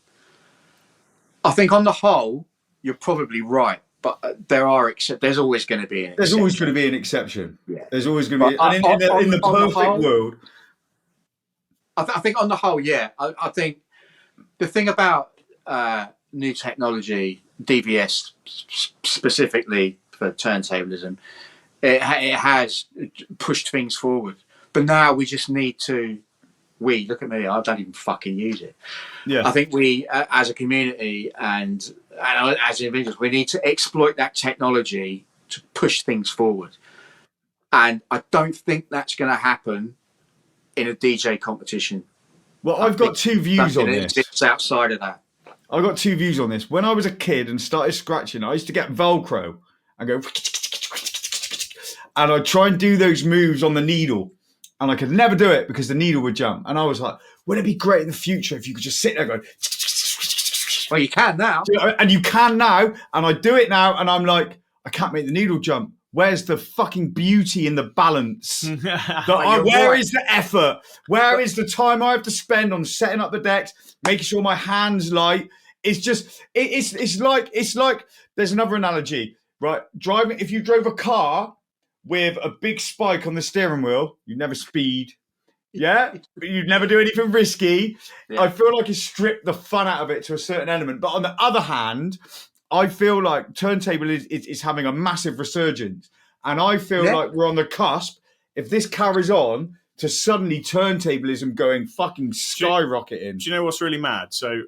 I think on the whole, you're probably right, but there's always going to be an exception. There's always going to be an exception. Yeah. There's always going to be... in the perfect world... I think on the whole, yeah. I think the thing about new technology, DVS specifically for turntablism, it has pushed things forward. But now we just need to... look at me, I don't even fucking use it. Yeah. I think we, as a community and as individuals, we need to exploit that technology to push things forward. And I don't think that's going to happen in a DJ competition. Well, I've got two views on this. It's outside of that. I've got two views on this. When I was a kid and started scratching, I used to get Velcro and go... and I'd try and do those moves on the needle. And I could never do it because the needle would jump. And I was like, wouldn't it be great in the future if you could just sit there going... Well, you can now. And you can now. And I do it now. And I'm like, I can't make the needle jump. Where's the fucking beauty in the balance? Where is the effort? Where is the time I have to spend on setting up the decks, making sure my hand's light? It's just, it's like, there's another analogy, right? Driving, if you drove a car with a big spike on the steering wheel, you'd never speed. Yeah? But you'd never do anything risky. Yeah. I feel like you strip the fun out of it to a certain element. But on the other hand, I feel like turntable is having a massive resurgence. And I feel like we're on the cusp, if this carries on, to suddenly turntablism going fucking skyrocketing. Do you know what's really mad? So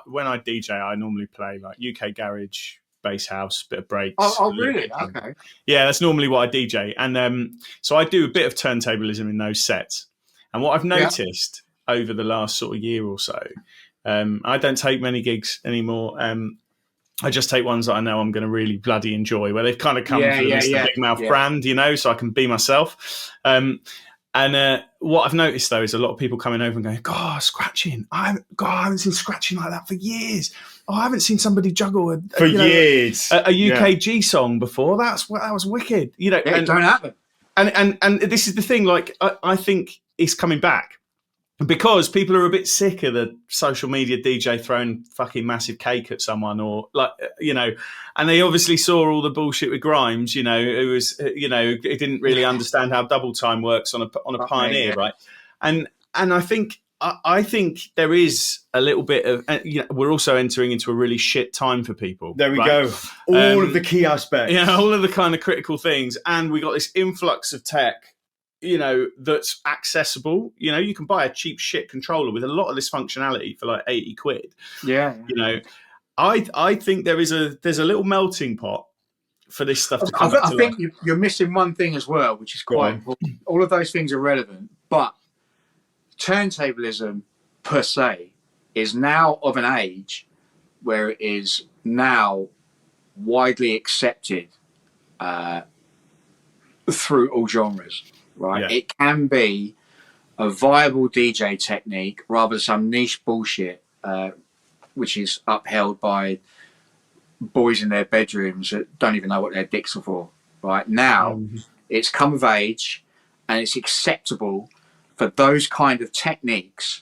when I DJ, I normally play like UK garage, bass house, bit of breaks. Oh really? Okay. Yeah, that's normally what I DJ. And so I do a bit of turntablism in those sets. And what I've noticed over the last sort of year or so, I don't take many gigs anymore. I just take ones that I know I'm going to really bloody enjoy, where they've kind of come through this Big Mouth brand, you know, so I can be myself. And what I've noticed, though, is a lot of people coming over and going, God, scratching. I haven't seen scratching like that for years. Oh, I haven't seen somebody juggle years a UKG song before. That was wicked. You know, it don't happen. And this is the thing, like, I think it's coming back. Because people are a bit sick of the social media DJ throwing fucking massive cake at someone, or like, you know, and they obviously saw all the bullshit with Grimes, you know, it was, you know, it didn't really understand how double time works on a Pioneer, right? And I think there is a little bit of, you know, we're also entering into a really shit time for people. There we go. All of the key aspects. Yeah, all of the kind of critical things. And we got this influx of tech, you know, that's accessible. You know, you can buy a cheap shit controller with a lot of this functionality for like 80 quid. Yeah. You know, I think there's a little melting pot for this stuff to come. I think you're missing one thing as well, which is quite important. All of those things are relevant, but turntablism per se is now of an age where it is now widely accepted through all genres, right? Yeah. It can be a viable DJ technique rather than some niche bullshit, which is upheld by boys in their bedrooms that don't even know what their dicks are for. Right now, it's come of age, and it's acceptable for those kind of techniques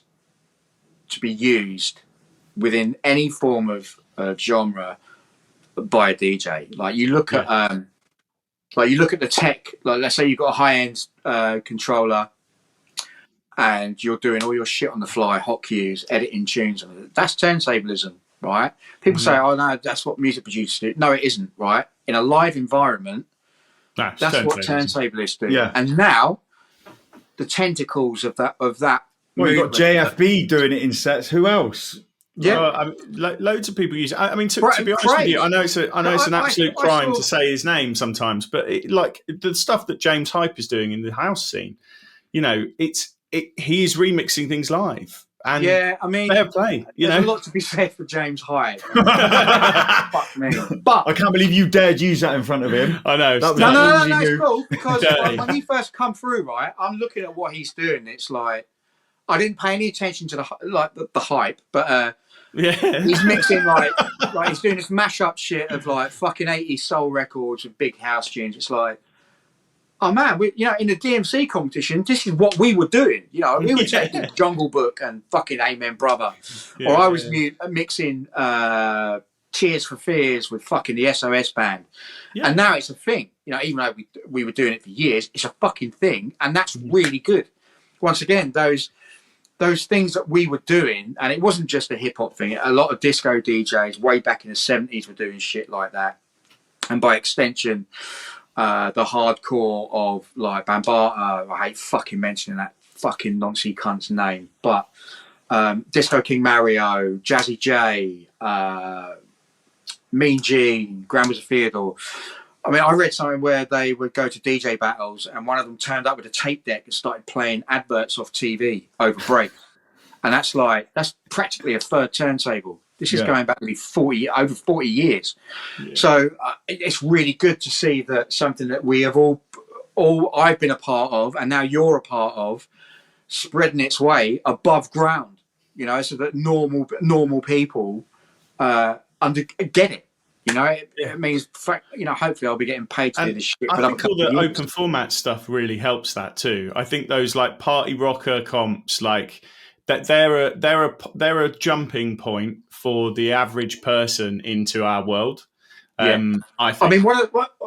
to be used within any form of genre by a DJ. Like you look at, like you look at the tech. Like let's say you've got a high-end controller, and you're doing all your shit on the fly, hot cues, editing tunes. That's turntablism, right? People say, "Oh no, that's what music producers do." No, it isn't, right? In a live environment, that's what turntablists do. Yeah. And now, the tentacles of that. Well, you've got JFB doing it in sets. Who else? Yeah, loads of people use it. I mean, to be honest with you, I know it's an absolute crime to say his name sometimes, but like the stuff that James Hype is doing in the house scene, he is remixing things live. And yeah, I mean, fair play. There's a lot to be said for James Hype. Fuck me. But I can't believe you dared use that in front of him. I know. No, it's cool because when he first come through, right, I'm looking at what he's doing. It's like I didn't pay any attention to the hype, but he's mixing like he's doing this mashup shit of like fucking 80s soul records with big house tunes. It's like, oh man, in the DMC competition, this is what we were doing. We were taking Jungle Book and fucking Amen Brother, or I was mixing Tears for Fears with fucking the SOS band, and now it's a thing. Even though we were doing it for years, it's a fucking thing, and that's really good. Once again, those things that we were doing, and it wasn't just a hip hop thing. A lot of disco DJs way back in the 70s were doing shit like that, and by extension, the hardcore of like Bambaataa. I hate fucking mentioning that fucking noncy cunt's name, but Disco King Mario, Jazzy J, Mean Gene, Grand Wizard Theodore. I mean, I read something where they would go to DJ battles and one of them turned up with a tape deck and started playing adverts off TV over break. And that's practically a third turntable. This is going back to over 40 years. Yeah. So it's really good to see that something that we have all I've been a part of, and now you're a part of, spreading its way above ground, so that normal people get it. It means, hopefully I'll be getting paid to do this shit. I think all the open format stuff really helps that too. I think those like party rocker comps, like that, they're a jumping point for the average person into our world. I mean,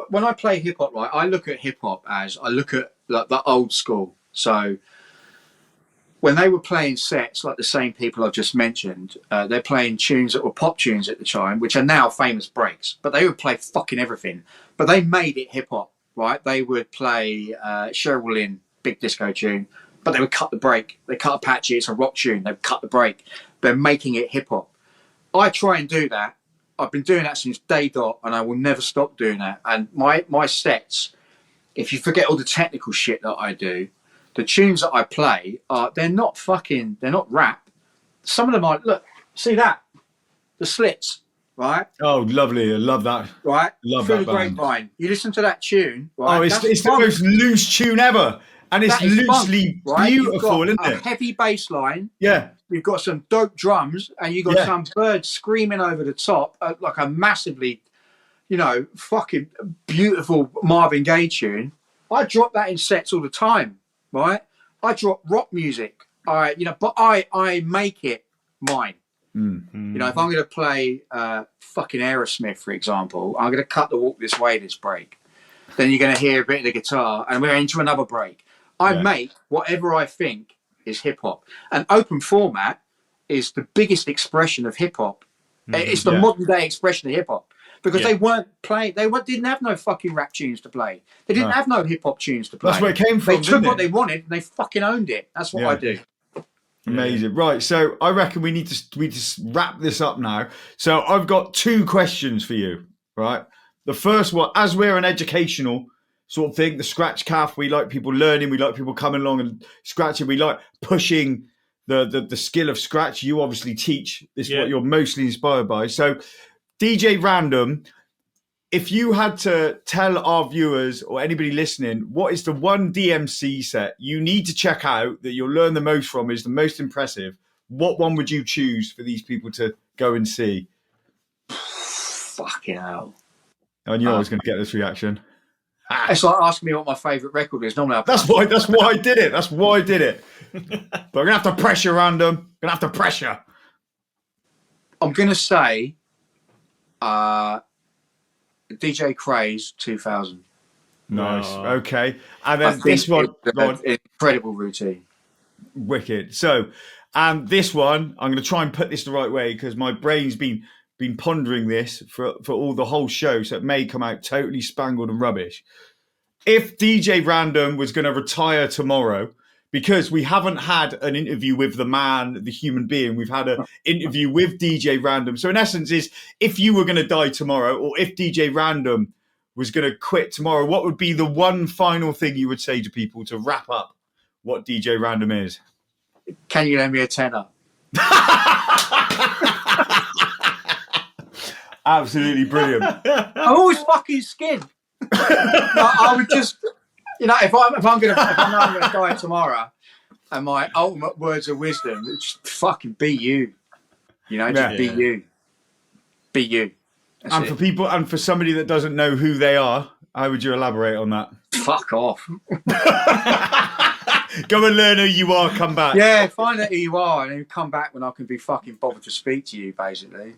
when I play hip hop, right, I look at hip hop as I look at like the old school. So when they were playing sets, like the same people I've just mentioned, they're playing tunes that were pop tunes at the time, which are now famous breaks, but they would play fucking everything. But they made it hip hop, right? They would play Cheryl Lynn, big disco tune, but they would cut the break. They cut Apache, it's a rock tune. They would cut the break. They're making it hip hop. I try and do that. I've been doing that since day dot, and I will never stop doing that. And my sets, if you forget all the technical shit that I do, the tunes that I play they're not rap. Some of them are, look, see that? The Slits, right? Oh, lovely. I love that. Right? Love Through that the band. Grapevine. You listen to that tune, right? Oh, it's the most loose tune ever. And it's loosely beautiful, isn't it? A heavy bass line. Yeah. You've got some dope drums, and you've got some birds screaming over the top, like a massively, fucking beautiful Marvin Gaye tune. I drop that in sets all the time, right? I drop rock music, but I make it mine. Mm-hmm. If I'm going to play fucking Aerosmith, for example, I'm going to cut the Walk This Way this break. Then you're going to hear a bit of the guitar, and we're into another break. I make whatever I think is hip hop, and open format is the biggest expression of hip hop. It's the modern day expression of hip hop, because they weren't playing. Didn't have no fucking rap tunes to play. They didn't have no hip hop tunes to play. That's where it came from. They took what they wanted and they fucking owned it. That's what I do. Amazing. Right. So I reckon we need to wrap this up now. So I've got 2 questions for you. Right. The first one, as we're an educational sort of thing, the Scratch Calf, we like people learning, we like people coming along and scratching, we like pushing the skill of scratch. You obviously teach this, what you're mostly inspired by. So DJay Random, if you had to tell our viewers or anybody listening, what is the one DMC set you need to check out that you'll learn the most from, is the most impressive, what one would you choose for these people to go and see? Fucking hell. I knew I was going to get this reaction. It's like asking me what my favourite record is. Normally, That's why I did it. That's why I did it. But we're going to have to pressure, Random. Going to have to pressure. I'm going to say DJ Craze 2000. Nice. Oh. Okay. And then this one. Incredible routine. Wicked. So, and this one, I'm going to try and put this the right way because my brain's been pondering this for all the whole show, so it may come out totally spangled and rubbish. If DJay Random was going to retire tomorrow, because we haven't had an interview with the man, the human being, we've had an interview with DJay Random. So in essence is, if you were going to die tomorrow, or if DJay Random was going to quit tomorrow, what would be the one final thing you would say to people to wrap up what DJay Random is? Can you lend me a tenner? Absolutely brilliant. I'm always fucking skinned. I would just, if I'm going to die tomorrow, and my ultimate words of wisdom, just fucking be you. Be you. Be you. That's and it. for people, and for somebody that doesn't know who they are, how would you elaborate on that? Fuck off. Go and learn who you are, come back. Yeah, find out who you are and then come back when I can be fucking bothered to speak to you, basically.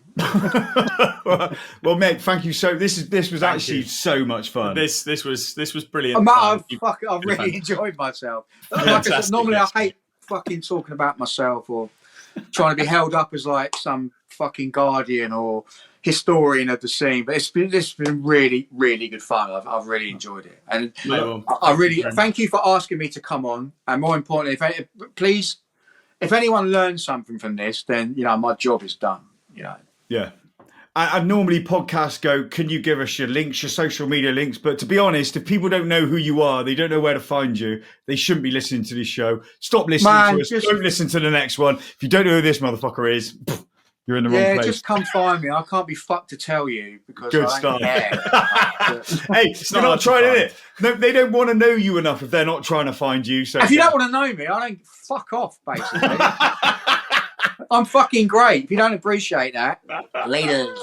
Well, mate, thank you so. This was actually so much fun. This was brilliant. I've really enjoyed myself. Like I said, normally I hate fucking talking about myself or trying to be held up as like some fucking guardian or historian of the scene, but it's been really, really good fun. I've really enjoyed it, and I really thank you for asking me to come on. And more importantly, please, if anyone learns something from this, then my job is done. Yeah. And normally podcasts go, can you give us your links, your social media links? But to be honest, if people don't know who you are, they don't know where to find you, they shouldn't be listening to this show. Stop listening to us. Don't listen to the next one. If you don't know who this motherfucker is, you're in the wrong place. Just come find me. I can't be fucked to tell you because Good I don't care. Hey, you're not trying to it. No, they don't want to know you enough if they're not trying to find you. So if you don't want to know me, I don't fuck off, basically. I'm fucking great. If you don't appreciate that, laters.